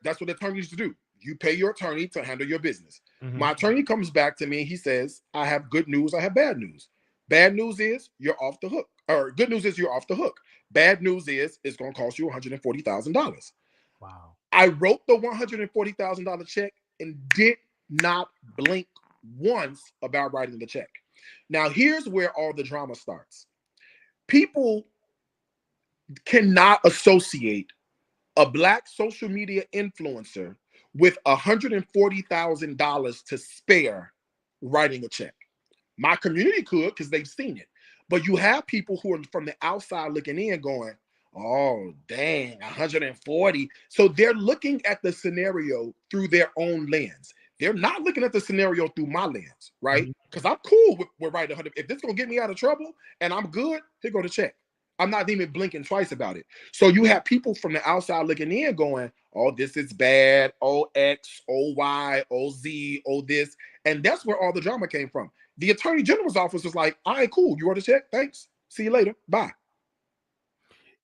that's what attorneys do. You pay your attorney to handle your business. Mm-hmm. My attorney comes back to me and he says, I have good news, I have bad news. Bad news is you're off the hook. Or good news is you're off the hook. Bad news is it's going to cost you $140,000. Wow. I wrote the $140,000 check and did not blink once about writing the check. Now, here's where all the drama starts. People cannot associate a Black social media influencer with $140,000 to spare writing a check. My community could because they've seen it. But you have people who are from the outside looking in going, oh, dang, 140. So they're looking at the scenario through their own lens. They're not looking at the scenario through my lens, right? Because I'm cool with writing 100. If this is going to get me out of trouble and I'm good, here go the check. I'm not even blinking twice about it. So you have people from the outside looking in going, oh, this is bad. Oh, X, oh, Y, oh, Z, oh, this. And that's where all the drama came from. The Attorney General's office was like, all right, cool. You wrote a check? Thanks. See you later. Bye.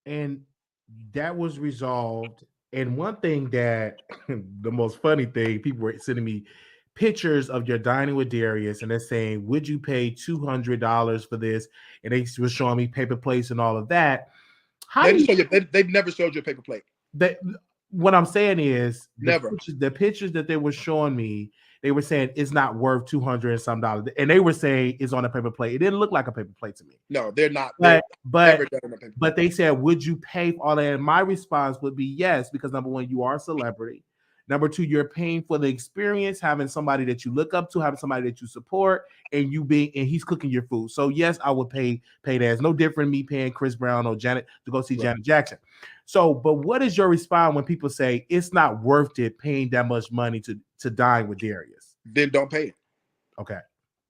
And that was resolved. And one thing that the most funny thing, people were sending me pictures of your dining with Darius, and they're saying, would you pay $200 for this? And they were showing me paper plates and all of that. How do you, they've never showed you a paper plate. what I'm saying is Never. The pictures that they were showing me, they were saying it's not worth $200 and some dollars, and they were saying it's on a paper plate. It didn't look like a paper plate to me. No, they're not. But they said, would you pay for all that? And my response would be yes, because number one, you are a celebrity. Number two, you're paying for the experience, having somebody that you look up to, having somebody that you support, and he's cooking your food. So yes, I would pay that. It's no different than me paying Chris Brown or Janet to go see Janet Jackson. So, but what is your response when people say it's not worth it paying that much money to dine with Darius? Then don't pay it. Okay.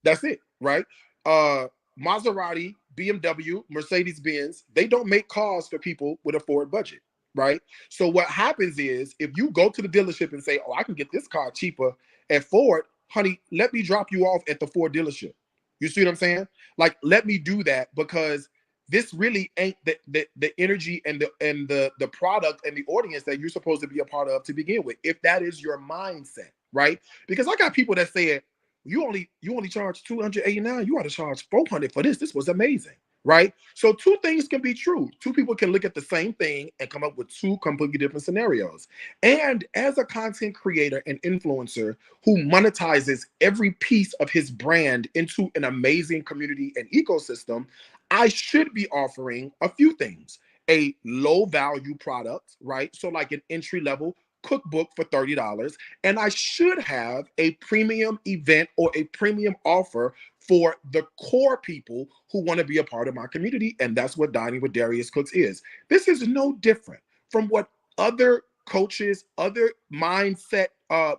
That's it, right? Maserati, BMW, Mercedes-Benz, they don't make cars for people with a Ford budget, right? So what happens is if you go to the dealership and say, oh, I can get this car cheaper at Ford, honey, let me drop you off at the Ford dealership. You see what I'm saying? Like, let me do that because this really ain't the energy and the product and the audience that you're supposed to be a part of to begin with, if that is your mindset, right? Because I got people that say, you only charge $289. You ought to charge $400 for this. This was amazing, right? So two things can be true. Two people can look at the same thing and come up with two completely different scenarios. And as a content creator and influencer who monetizes every piece of his brand into an amazing community and ecosystem, I should be offering a few things. A low value product, right? So like an entry level cookbook for $30, and I should have a premium event or a premium offer for the core people who want to be a part of my community, and that's what Dining with Darius Cooks is. This is no different from what other coaches, other mindset,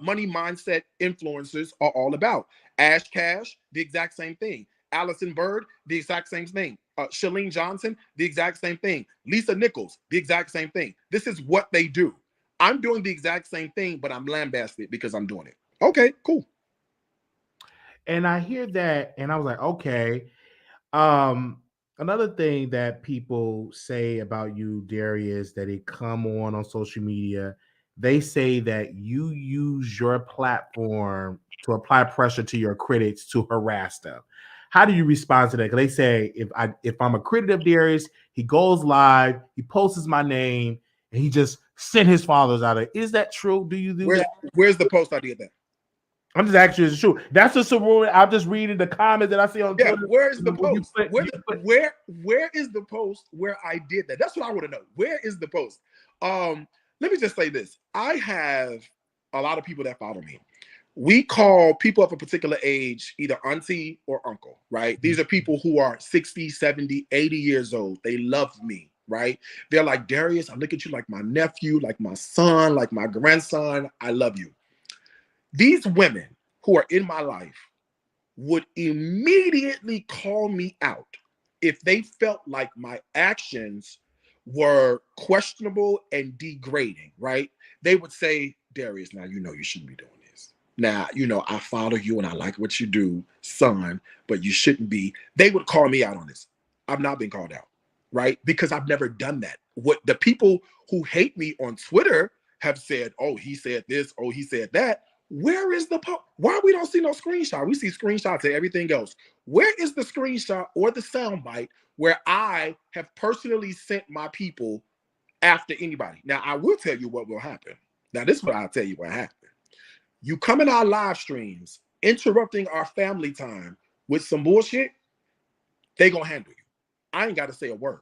money mindset influencers are all about. Ash Cash, the exact same thing. Allison Bird, the exact same thing. Shalene Johnson, the exact same thing. Lisa Nichols, the exact same thing. This is what they do. I'm doing the exact same thing, but I'm lambasted because I'm doing it. Okay, cool. And I hear that, and I was like, okay. Another thing that people say about you, Darius, that they come on social media they say that you use your platform to apply pressure to your critics to harass them. How do you respond to that? Because they say if I'm a critic of Darius, he goes live, he posts my name, and he just sent his followers out of it. Is that true? Do you do that? Where's the post I did that? I'm just asking you, it's true. That's just a rule. I'm just reading the comments that I see on Twitter. Where's the post? Where is the post where I did that? That's what I want to know. Where is the post? Let me just say this. I have a lot of people that follow me. We call people of a particular age either auntie or uncle, right? These are people who are 60, 70, 80 years old. They love me, right? They're like, Darius, I look at you like my nephew, like my son, like my grandson. I love you. These women who are in my life would immediately call me out if they felt like my actions were questionable and degrading, right? They would say, Darius, now you know you shouldn't be doing this. Now, you know, I follow you and I like what you do, son, but you shouldn't be. They would call me out on this. I've not been called out, right? Because I've never done that. What the people who hate me on Twitter have said, oh, he said this, oh, he said that. Where is the post? Why we don't see no screenshot? We see screenshots of everything else. Where is the screenshot or the soundbite where I have personally sent my people after anybody? Now, I will tell you what will happen. Now, this is what I'll tell you what happened. You come in our live streams, interrupting our family time with some bullshit, they gonna handle you. I ain't got to say a word.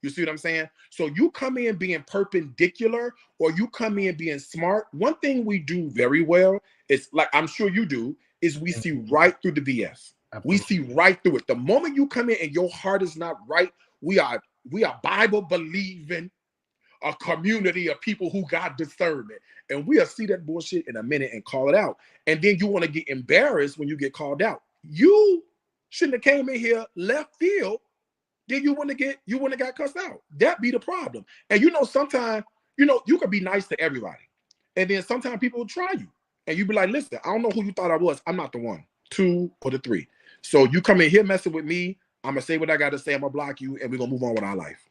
You see what I'm saying? So you come in being perpendicular or you come in being smart. One thing we do very well is, like I'm sure you do, is we see right through the BS. Absolutely. We see right through it. The moment you come in and your heart is not right, we are Bible believing a community of people who got discernment. And we'll see that bullshit in a minute and call it out. And then you want to get embarrassed when you get called out. You shouldn't have came in here left field. Then you wouldn't have got cussed out. That be the problem. And you know, sometimes, you know, you could be nice to everybody. And then sometimes people will try you. And you be like, listen, I don't know who you thought I was. I'm not the 1, 2, or the 3. So you come in here messing with me, I'm going to say what I got to say. I'm going to block you, and we're going to move on with our life.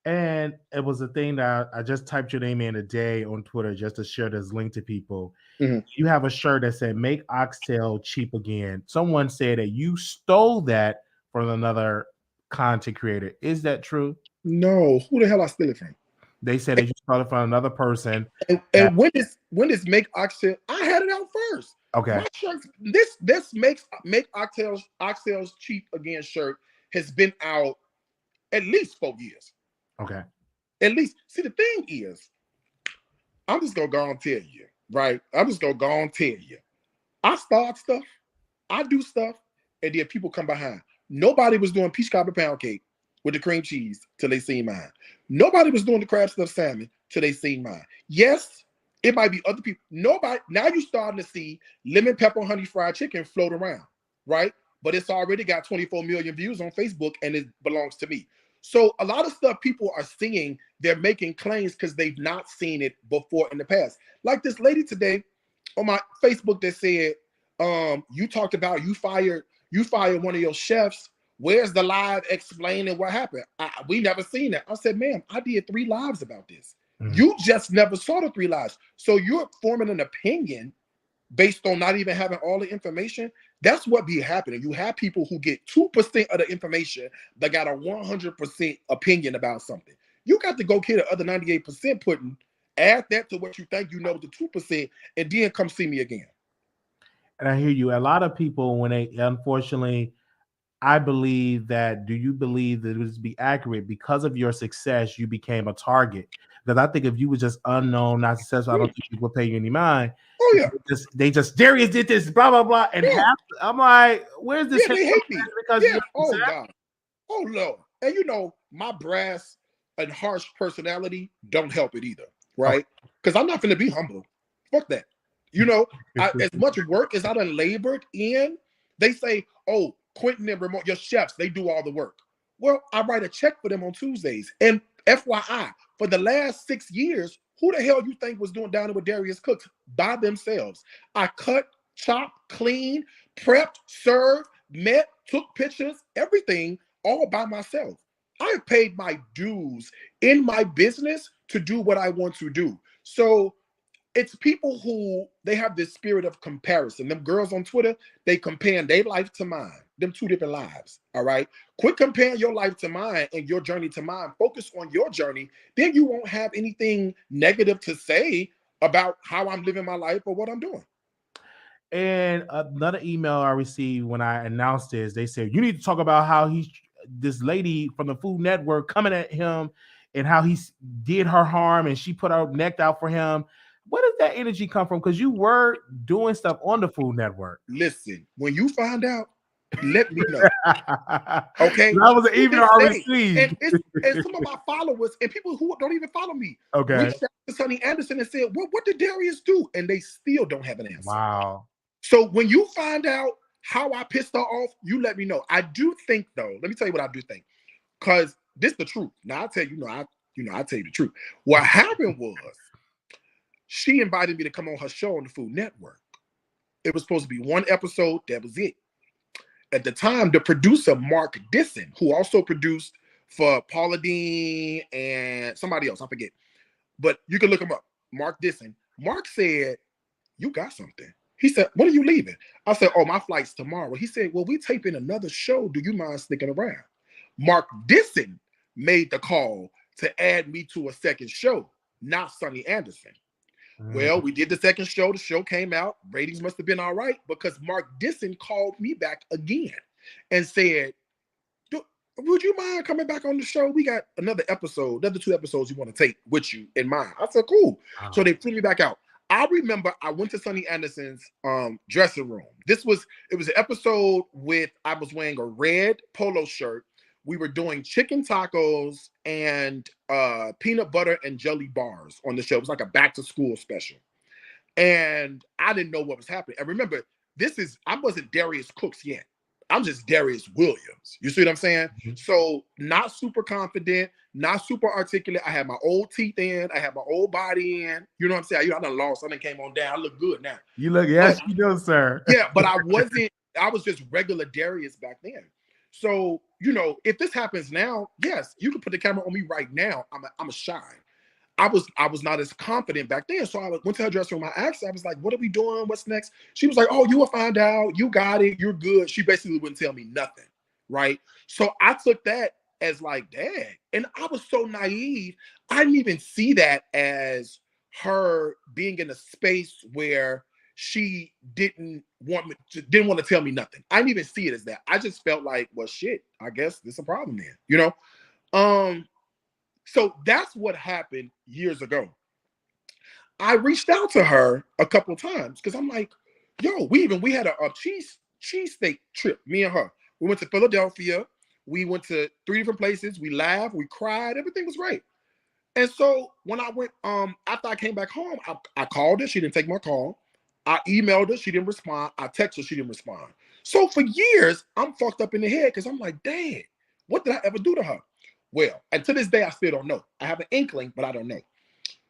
And it was a thing that I just typed your name in today on Twitter just to share this link to people. Mm-hmm. You have a shirt that said, make oxtail cheap again. Someone said that you stole that from another content creator. Is that true? No. Who the hell I steal it from? They said that you stole it from another person. And when this make oxtail, I had it out first. Okay. My shirt, this make oxtails cheap again shirt has been out at least 4 years. Okay. At least. See, the thing is, I'm just gonna go and tell you, right? I'm just gonna go and tell you. I start stuff, I do stuff, and then people come behind. Nobody was doing peach cobbler pound cake with the cream cheese till they seen mine. Nobody was doing the crab stuffed salmon till they seen mine. Yes, it might be other people. Nobody. Now you're starting to see lemon pepper honey fried chicken float around, right? But it's already got 24 million views on Facebook, and it belongs to me. So a lot of stuff people are seeing, they're making claims because they've not seen it before in the past. Like this lady today on my Facebook that said, you talked about you fired one of your chefs. Where's the live explaining what happened? We never seen that. I said, ma'am, I did 3 lives about this. Mm-hmm. You just never saw the 3 lives. So you're forming an opinion based on not even having all the information. That's what be happening. You have people who get 2% of the information but got a 100% opinion about something. You got to go get the other 98% pudding, add that to what you think you know the 2%, and then come see me again. And I hear you. A lot of people, when they, unfortunately, I believe that, do you believe that it would be accurate because of your success, you became a target? Because I think if you were just unknown, not successful, I don't think people would pay you any mind. Oh, yeah. They just Darius did this, blah, blah, blah. And I'm like, where's this? Yeah, they hate me. Because oh, God. Oh, Lord. And you know, my brass and harsh personality don't help it either, right? Because I'm not going to be humble. Fuck that. You know, as much work as I done labored in, they say, oh, Quentin and Ramon, your chefs, they do all the work. Well, I write a check for them on Tuesdays. And FYI, for the last 6 years, who the hell you think was doing down there with Darius cooks by themselves? I cut, chopped, cleaned, prepped, served, met, took pictures, everything all by myself. I have paid my dues in my business to do what I want to do. So it's people who they have this spirit of comparison. Them girls on Twitter, they comparing their life to mine. Them two different lives. All right. Quit comparing your life to mine and your journey to mine. Focus on your journey. Then you won't have anything negative to say about how I'm living my life or what I'm doing. And another email I received when I announced this, they said, you need to talk about how this lady from the Food Network coming at him and how he did her harm and she put her neck out for him. Where does that energy come from? Because you were doing stuff on the Food Network. Listen, when you find out, let me know. Okay, that was an email I received. And some of my followers and people who don't even follow me reached out to Sonny Anderson and said, well, what did Darius do? And they still don't have an answer. Wow. So when you find out how I pissed her off, you let me know. I do think, though, let me tell you what I do think, because this is the truth. Now I'll tell you, I'll tell you the truth. What happened was she invited me to come on her show on the Food Network. It was supposed to be one episode. That was it. At the time, the producer, Mark Disson, who also produced for Paula Dean and somebody else, I forget. But you can look him up. Mark Disson. Mark said, you got something. He said, when are you leaving? I said, oh, my flight's tomorrow. He said, well, we taping another show. Do you mind sticking around? Mark Disson made the call to add me to a second show, not Sonny Anderson. Well, we did the second show. The show came out. Ratings must have been all right because Mark Disson called me back again and said, would you mind coming back on the show? We got another two episodes you want to take with you in mind. I said, cool. Wow. So they flew me back out. I remember I went to Sonny Anderson's dressing room. It was an episode I was wearing a red polo shirt. We were doing chicken tacos and peanut butter and jelly bars on the show. It was like a back to school special. And I didn't know what was happening. And remember, I wasn't Darius Cooks yet. I'm just Darius Williams. You see what I'm saying? Mm-hmm. So not super confident, not super articulate. I had my old teeth in. I had my old body in. You know what I'm saying? I done lost. I done came on down. I look good now. You look, yes, you do, sir. Yeah, but I was just regular Darius back then. So, if this happens now, yes, you can put the camera on me right now. I'm a shine. I was not as confident back then. So I went to her dressing room. I asked her, I was like, what are we doing? What's next? She was like, oh, you will find out. You got it. You're good. She basically wouldn't tell me nothing. Right. So I took that as like, dang. And I was so naive. I didn't even see that as her being in a space where she didn't want to tell me nothing. I didn't even see it as that. I just felt like, well, shit, I guess there's a problem there, So that's what happened years ago. I reached out to her a couple of times because I'm like, yo, we had a cheesesteak trip, me and her. We went to Philadelphia. We went to 3 different places. We laughed, we cried, everything was great. And so when I went, after I came back home, I called her. She didn't take my call. I emailed her. She didn't respond. I texted her. She didn't respond. So for years, I'm fucked up in the head because I'm like, dang, what did I ever do to her? Well, and to this day, I still don't know. I have an inkling, but I don't know.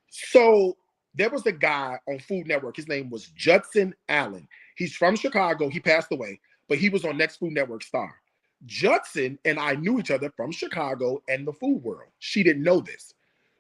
So there was a guy on Food Network. His name was Judson Allen. He's from Chicago. He passed away, but he was on Next Food Network Star. Judson and I knew each other from Chicago and the food world. She didn't know this.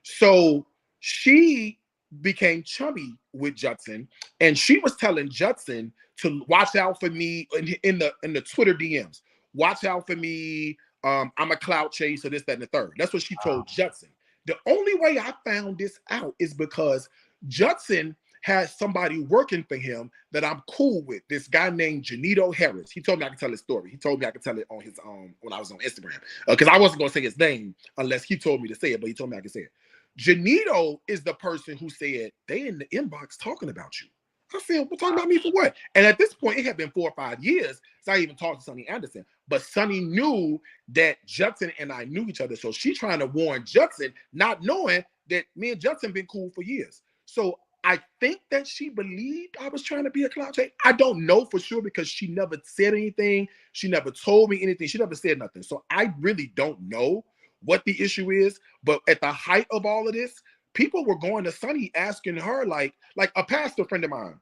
So she became chummy with Judson, and she was telling Judson to watch out for me in the Twitter DMs. Watch out for me. I'm a clout chaser, this, that, and the third. That's what she told Judson. The only way I found this out is because Judson has somebody working for him that I'm cool with. This guy named Janito Harris. He told me I could tell his story. He told me I could tell it on his when I was on Instagram. Because I wasn't going to say his name unless he told me to say it, but he told me I could say it. Janito is the person who said, they in the inbox talking about you. I said, well, talking about me for what? And at this point, it had been 4 or 5 years since I even talked to Sonny Anderson. But Sonny knew that Judson and I knew each other. So she's trying to warn Judson, not knowing that me and Judson been cool for years. So I think that she believed I was trying to be a clout chaser. I don't know for sure because she never said anything. She never told me anything. She never said nothing. So I really don't know what the issue is. But at the height of all of this, people were going to Sonny asking her, like a pastor friend of mine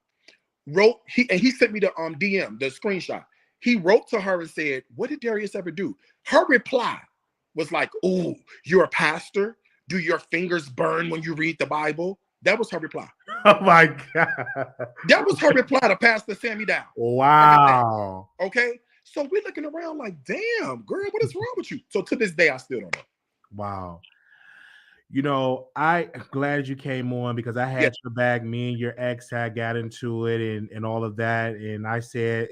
wrote, he sent me the DM, the screenshot. He wrote to her and said, what did Darius ever do? Her reply was like, oh, you're a pastor? Do your fingers burn when you read the Bible? That was her reply. Oh my God. That was her reply to Pastor Sammy down. Wow. Okay. So we're looking around like, damn, girl, what is wrong with you? So to this day, I still don't know. Wow. You know, I'm glad you came on because I had your back. Me and your ex had got into it and all of that. And I said,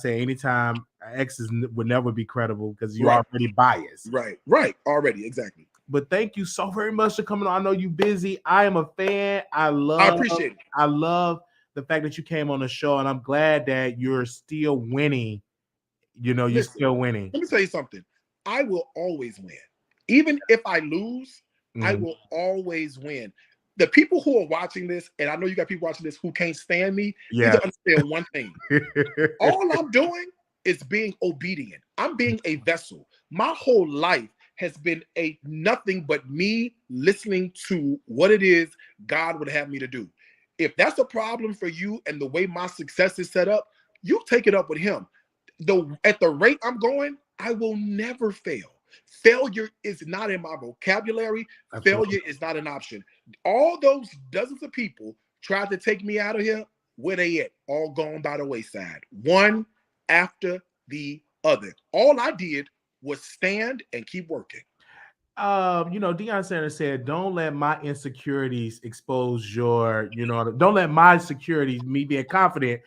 anytime exes would never be credible because you're already biased. Right. Already. Exactly. But thank you so very much for coming on. I know you're busy. I am a fan. I appreciate it. I love the fact that you came on the show, and I'm glad that you're still winning. You know, you're still winning. Let me tell you something. I will always win. Even if I lose, I will always win. The people who are watching this, and I know you got people watching this who can't stand me, you need to understand one thing. All I'm doing is being obedient. I'm being a vessel. My whole life has been a nothing but me listening to what it is God would have me to do. If that's a problem for you and the way my success is set up, you take it up with him. At the rate I'm going, I will never fail. Failure is not in my vocabulary. Absolutely. Failure is not an option. All those dozens of people tried to take me out of here. Where they at? All gone by the wayside. One after the other. All I did was stand and keep working. You know, Deion Sanders said, don't let my insecurities expose your, don't let my insecurities, me being confident,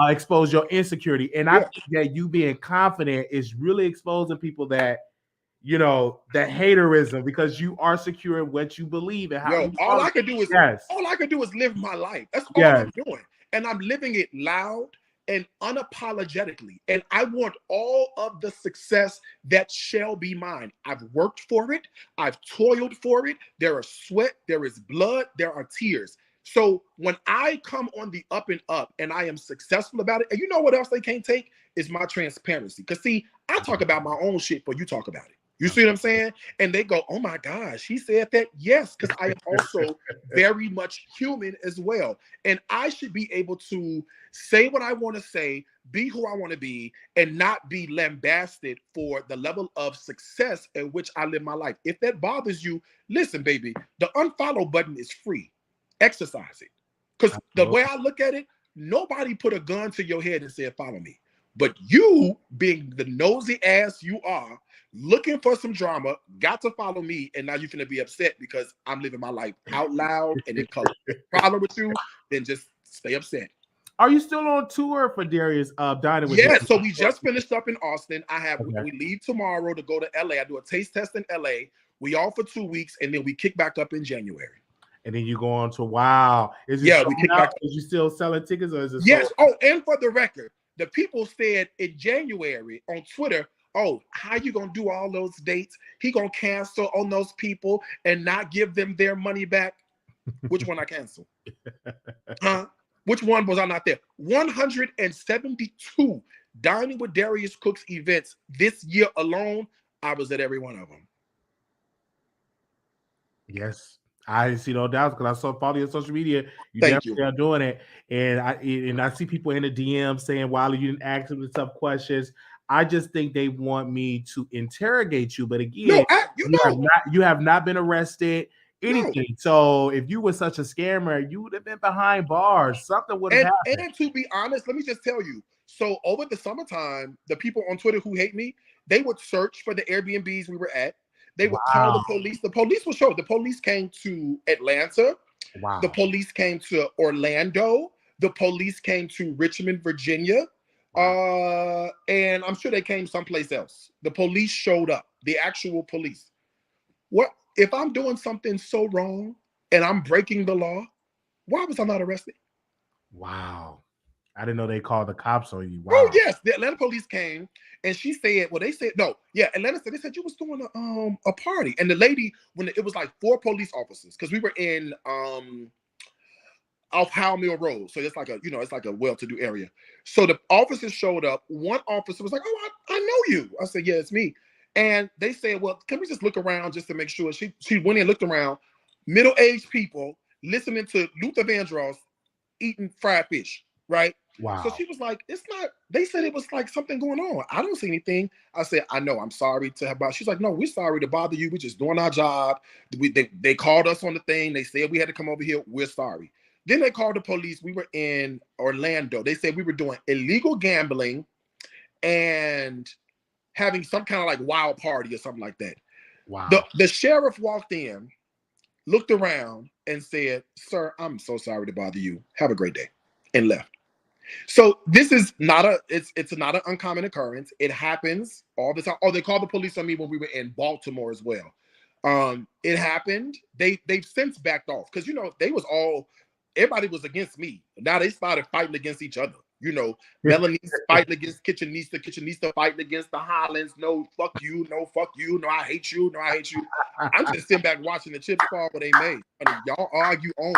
expose your insecurity. And I think that you being confident is really exposing people that, that haterism, because you are secure in what you believe and how all I can do is live my life. That's all I'm doing. And I'm living it loud and unapologetically. And I want all of the success that shall be mine. I've worked for it. I've toiled for it. There is sweat, there is blood, there are tears. So when I come on the up and up and I am successful about it, and you know what else they can't take is my transparency. Because see, I talk about my own shit, but you talk about it. You see what I'm saying? And they go, oh my gosh, he said that. Yes, because I am also very much human as well. And I should be able to say what I want to say, be who I want to be, and not be lambasted for the level of success in which I live my life. If that bothers you, listen, baby, the unfollow button is free. Exercise it. Because the way I look at it, nobody put a gun to your head and said, follow me. But you, being the nosy ass you are, looking for some drama, got to follow me, and now you're going to be upset because I'm living my life out loud and in color. Problem with you, then just stay upset. Are you still on tour for Darius? Dining with Darius? So we just finished up in Austin. We leave tomorrow to go to LA. I do a taste test in LA. We off for 2 weeks, and then we kick back up in January. And then you go on to we kick back. Is you still selling tickets, or is it? Yes. Oh, and for the record, the people said in January on Twitter, oh, how you gonna do all those dates? He gonna cancel on those people and not give them their money back? Which one I cancel? Huh? Which one was I not there? 172 Dining with Darius Cooks events this year alone. I was at every one of them. Yes. I see no doubts because I saw follow your social media. You definitely are doing it. And I see people in the DM saying, Wiley, you didn't ask them the tough questions. I just think they want me to interrogate you. But again, you have not been arrested, anything. No. So if you were such a scammer, you would have been behind bars. Something would have happened. And to be honest, let me just tell you. So over the summertime, the people on Twitter who hate me, they would search for the Airbnbs we were at. They would call the police. The police will show up. The police came to Atlanta. Wow. The police came to Orlando. The police came to Richmond, Virginia. Wow. And I'm sure they came someplace else. The police showed up. The actual police. What if I'm doing something so wrong and I'm breaking the law? Why was I not arrested? Wow. I didn't know they called the cops on you. Wow. Oh, yes. The Atlanta police came and she said, well, they said, no. Yeah, Atlanta said, they said you was doing a party. And the lady, when it was like 4 police officers, because we were in off Howell Mill Road. So it's like it's like a well-to-do area. So the officers showed up. One officer was like, oh, I know you. I said, yeah, it's me. And they said, well, can we just look around just to make sure? She went in and looked around. Middle-aged people listening to Luther Vandross eating fried fish, right? Wow. So she was like, it's not, they said it was like something going on. I don't see anything. I said, I know, I'm sorry to have bothered. She's like, no, we're sorry to bother you. We're just doing our job. They called us on the thing. They said we had to come over here. We're sorry. Then they called the police. We were in Orlando. They said we were doing illegal gambling and having some kind of like wild party or something like that. Wow. The sheriff walked in, looked around, and said, sir, I'm so sorry to bother you. Have a great day. And left. So this is not it's not an uncommon occurrence. It happens all the time. Oh, they called the police on me when we were in Baltimore as well. It happened. They've since backed off because everybody was against me. Now they started fighting against each other. Melanie's fighting against Kitchenista fighting against the Hollands. No, fuck you. No, fuck you. No, I hate you. No, I hate you. I'm just sitting back watching the chips fall where they made. Y'all argue on.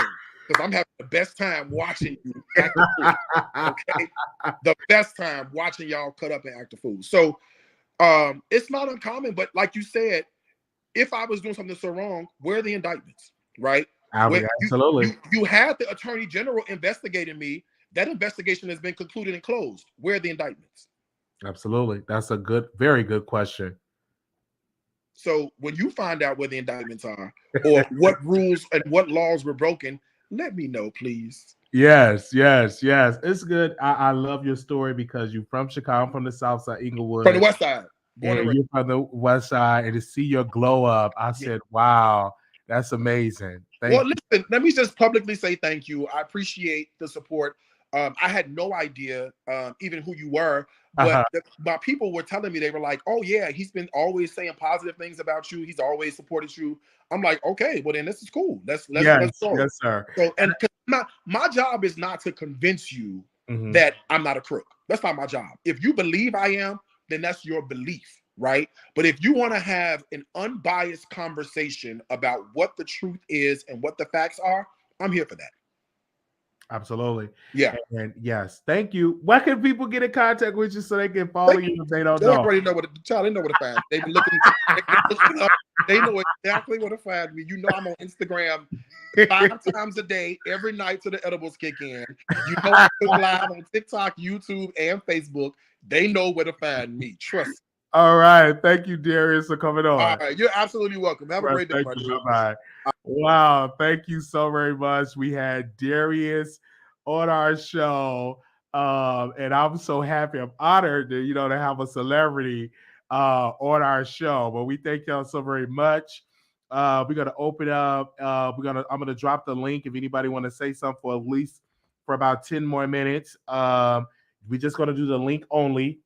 Because I'm having the best time watching you act a fool. Okay? The best time watching y'all cut up and act a fool. So it's not uncommon, but like you said, if I was doing something so wrong, where are the indictments? Right? Absolutely. You had the Attorney General investigating me. That investigation has been concluded and closed. Where are the indictments? Absolutely. That's a very good question. So when you find out where the indictments are or what rules and what laws were broken, let me know, please. Yes. It's good. I love your story because you're from Chicago. I'm from the South Side, Inglewood. From the West Side. And you're from the West Side. And to see your glow up, I said, wow, that's amazing. Listen, let me just publicly say thank you. I appreciate the support. I had no idea even who you were, but my people were telling me, they were like, oh yeah, he's been always saying positive things about you. He's always supported you. I'm like, okay, well then this is cool. Let's go. Yes, sir. So, and my job is not to convince you that I'm not a crook. That's not my job. If you believe I am, then that's your belief, right? But if you want to have an unbiased conversation about what the truth is and what the facts are, I'm here for that. Absolutely. Yeah. And yes, thank you. Where can people get in contact with you so they can follow you if they don't know? They already know what they know where to find. They've been looking up. They know exactly where to find me. I'm on Instagram 5 times a day, every night till the edibles kick in. I go live on TikTok, YouTube, and Facebook. They know where to find me. Trust me. All right. Thank you, Darius, for coming on. All right. You're absolutely welcome. Have a great day, my dude. Bye. Wow. Thank you so very much. We had Darius on our show. And I'm so happy. I'm honored to, to have a celebrity on our show. But we thank y'all so very much. We're gonna open up. I'm gonna drop the link if anybody want to say something for at least for about 10 more minutes. We're just gonna do the link only.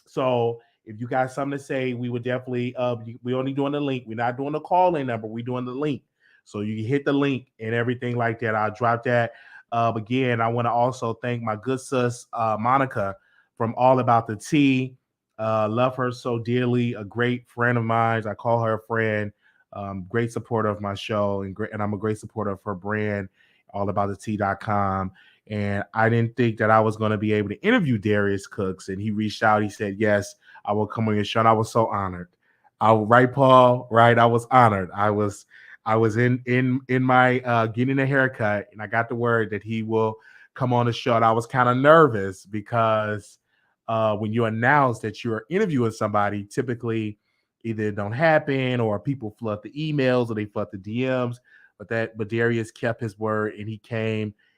So if you got something to say, we would definitely we only doing the link. We're not doing the call-in number, we're doing the link. So you hit the link and everything like that. I'll drop that. Again, I want to also thank my good sis Monica from All About the Tea. Love her so dearly, a great friend of mine. I call her a friend. Great supporter of my show, and I'm a great supporter of her brand, allaboutthetea.com. And I didn't think that I was going to be able to interview Darius Cooks. And he reached out. He said, yes, I will come on your show. And I was so honored. Right, Paul? Right. I was honored. I was in my getting a haircut, and I got the word that he will come on the show. And I was kind of nervous because when you announce that you're interviewing somebody, typically either it don't happen or people flood the emails or they flood the DMs. But Darius kept his word, and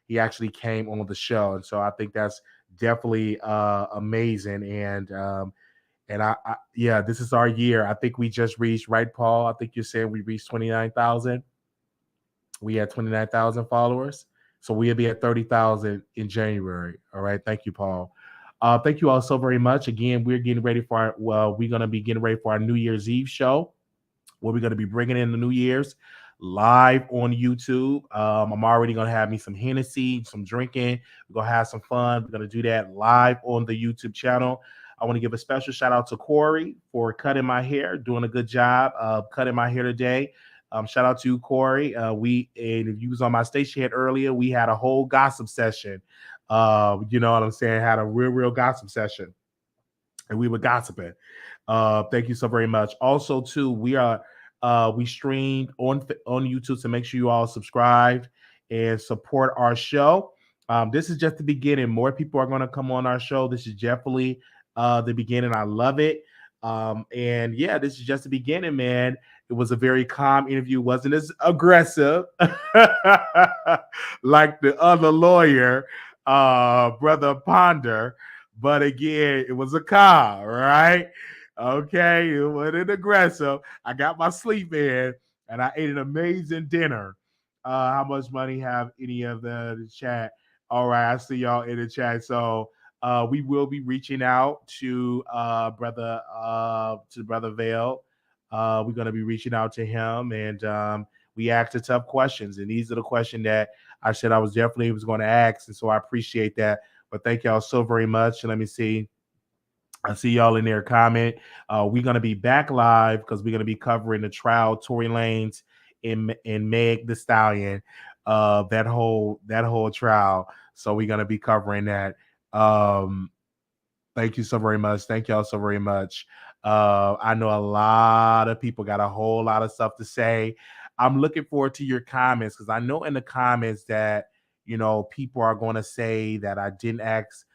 he actually came on the show. And so I think that's definitely amazing. And this is our year. I think we just reached, right, Paul? I think you're saying we reached 29,000. We had 29,000 followers. So we'll be at 30,000 in January. All right. Thank you, Paul. Thank you all so very much. Again, we're getting ready for we're going to be getting ready for our New Year's Eve show, where we're going to be bringing in the New Year's live on YouTube. I'm already going to have me some Hennessy, some drinking. We're going to have some fun. We're going to do that live on the YouTube channel. I want to give a special shout out to Corey for cutting my hair, doing a good job of cutting my hair today. Shout out to you, Corey. And if you was on my station head earlier, we had a whole gossip session. You know what I'm saying? Had a real gossip session, and we were gossiping. Thank you so very much. Also, too, we streamed on YouTube, so make sure you all subscribe and support our show. This is just the beginning. More people are going to come on our show. This is definitely the beginning. I love it. And yeah, this is just the beginning, man. It was a very calm interview. Wasn't as aggressive like the other lawyer, brother Ponder. But again, it was a calm, right? Okay, it wasn't aggressive. I got my sleep in, and I ate an amazing dinner. How much money have any of the chat? All right, I see y'all in the chat. So we will be reaching out to brother Vale. We're gonna be reaching out to him, and we asked the tough questions, and these are the questions that I said I was definitely was going to ask, and so I appreciate that. But thank y'all so very much. Let me see. I see y'all in there comment. We're gonna be back live because we're gonna be covering the trial, Tory Lanez and Meg the Stallion, that whole trial. So we're gonna be covering that. Um, Thank you so very much. Thank y'all so very much. I know a lot of people got a whole lot of stuff to say. I'm looking forward to your comments because I know in the comments that people are going to say that I didn't ask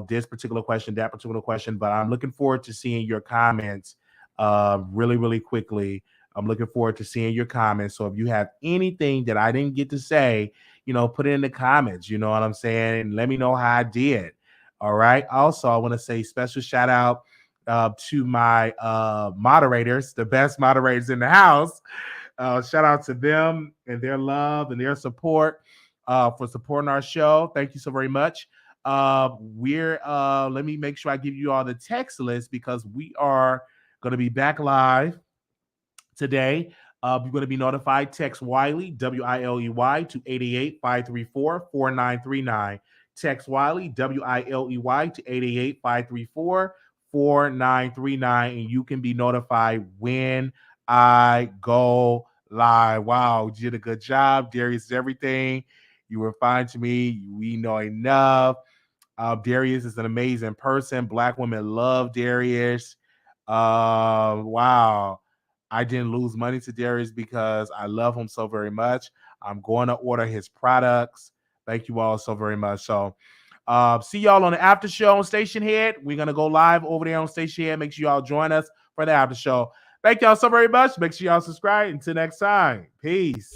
this particular question, that particular question, but I'm looking forward to seeing your comments really, really quickly. I'm looking forward to seeing your comments. So if you have anything that I didn't get to say, put it in the comments. You know what I'm saying? And let me know how I did. All right. Also, I want to say special shout out to my moderators, the best moderators in the house. Shout out to them and their love and their support for supporting our show. Thank you so very much. Let me make sure I give you all the text list because we are going to be back live today. You're going to be notified. Text Wiley, Wiley, to 888-534-4939. Text Wiley, Wiley, to 888-534-4939. And you can be notified when I go live. Wow, you did a good job. Darius is everything. You were fine to me. We know enough. Darius is an amazing person. Black women love Darius. Wow. I didn't lose money to Darius because I love him so very much. I'm going to order his products. Thank you all so very much. So see y'all on the after show on Station Head. We're going to go live over there on Station Head. Make sure y'all join us for the after show. Thank y'all so very much. Make sure y'all subscribe. Until next time. Peace.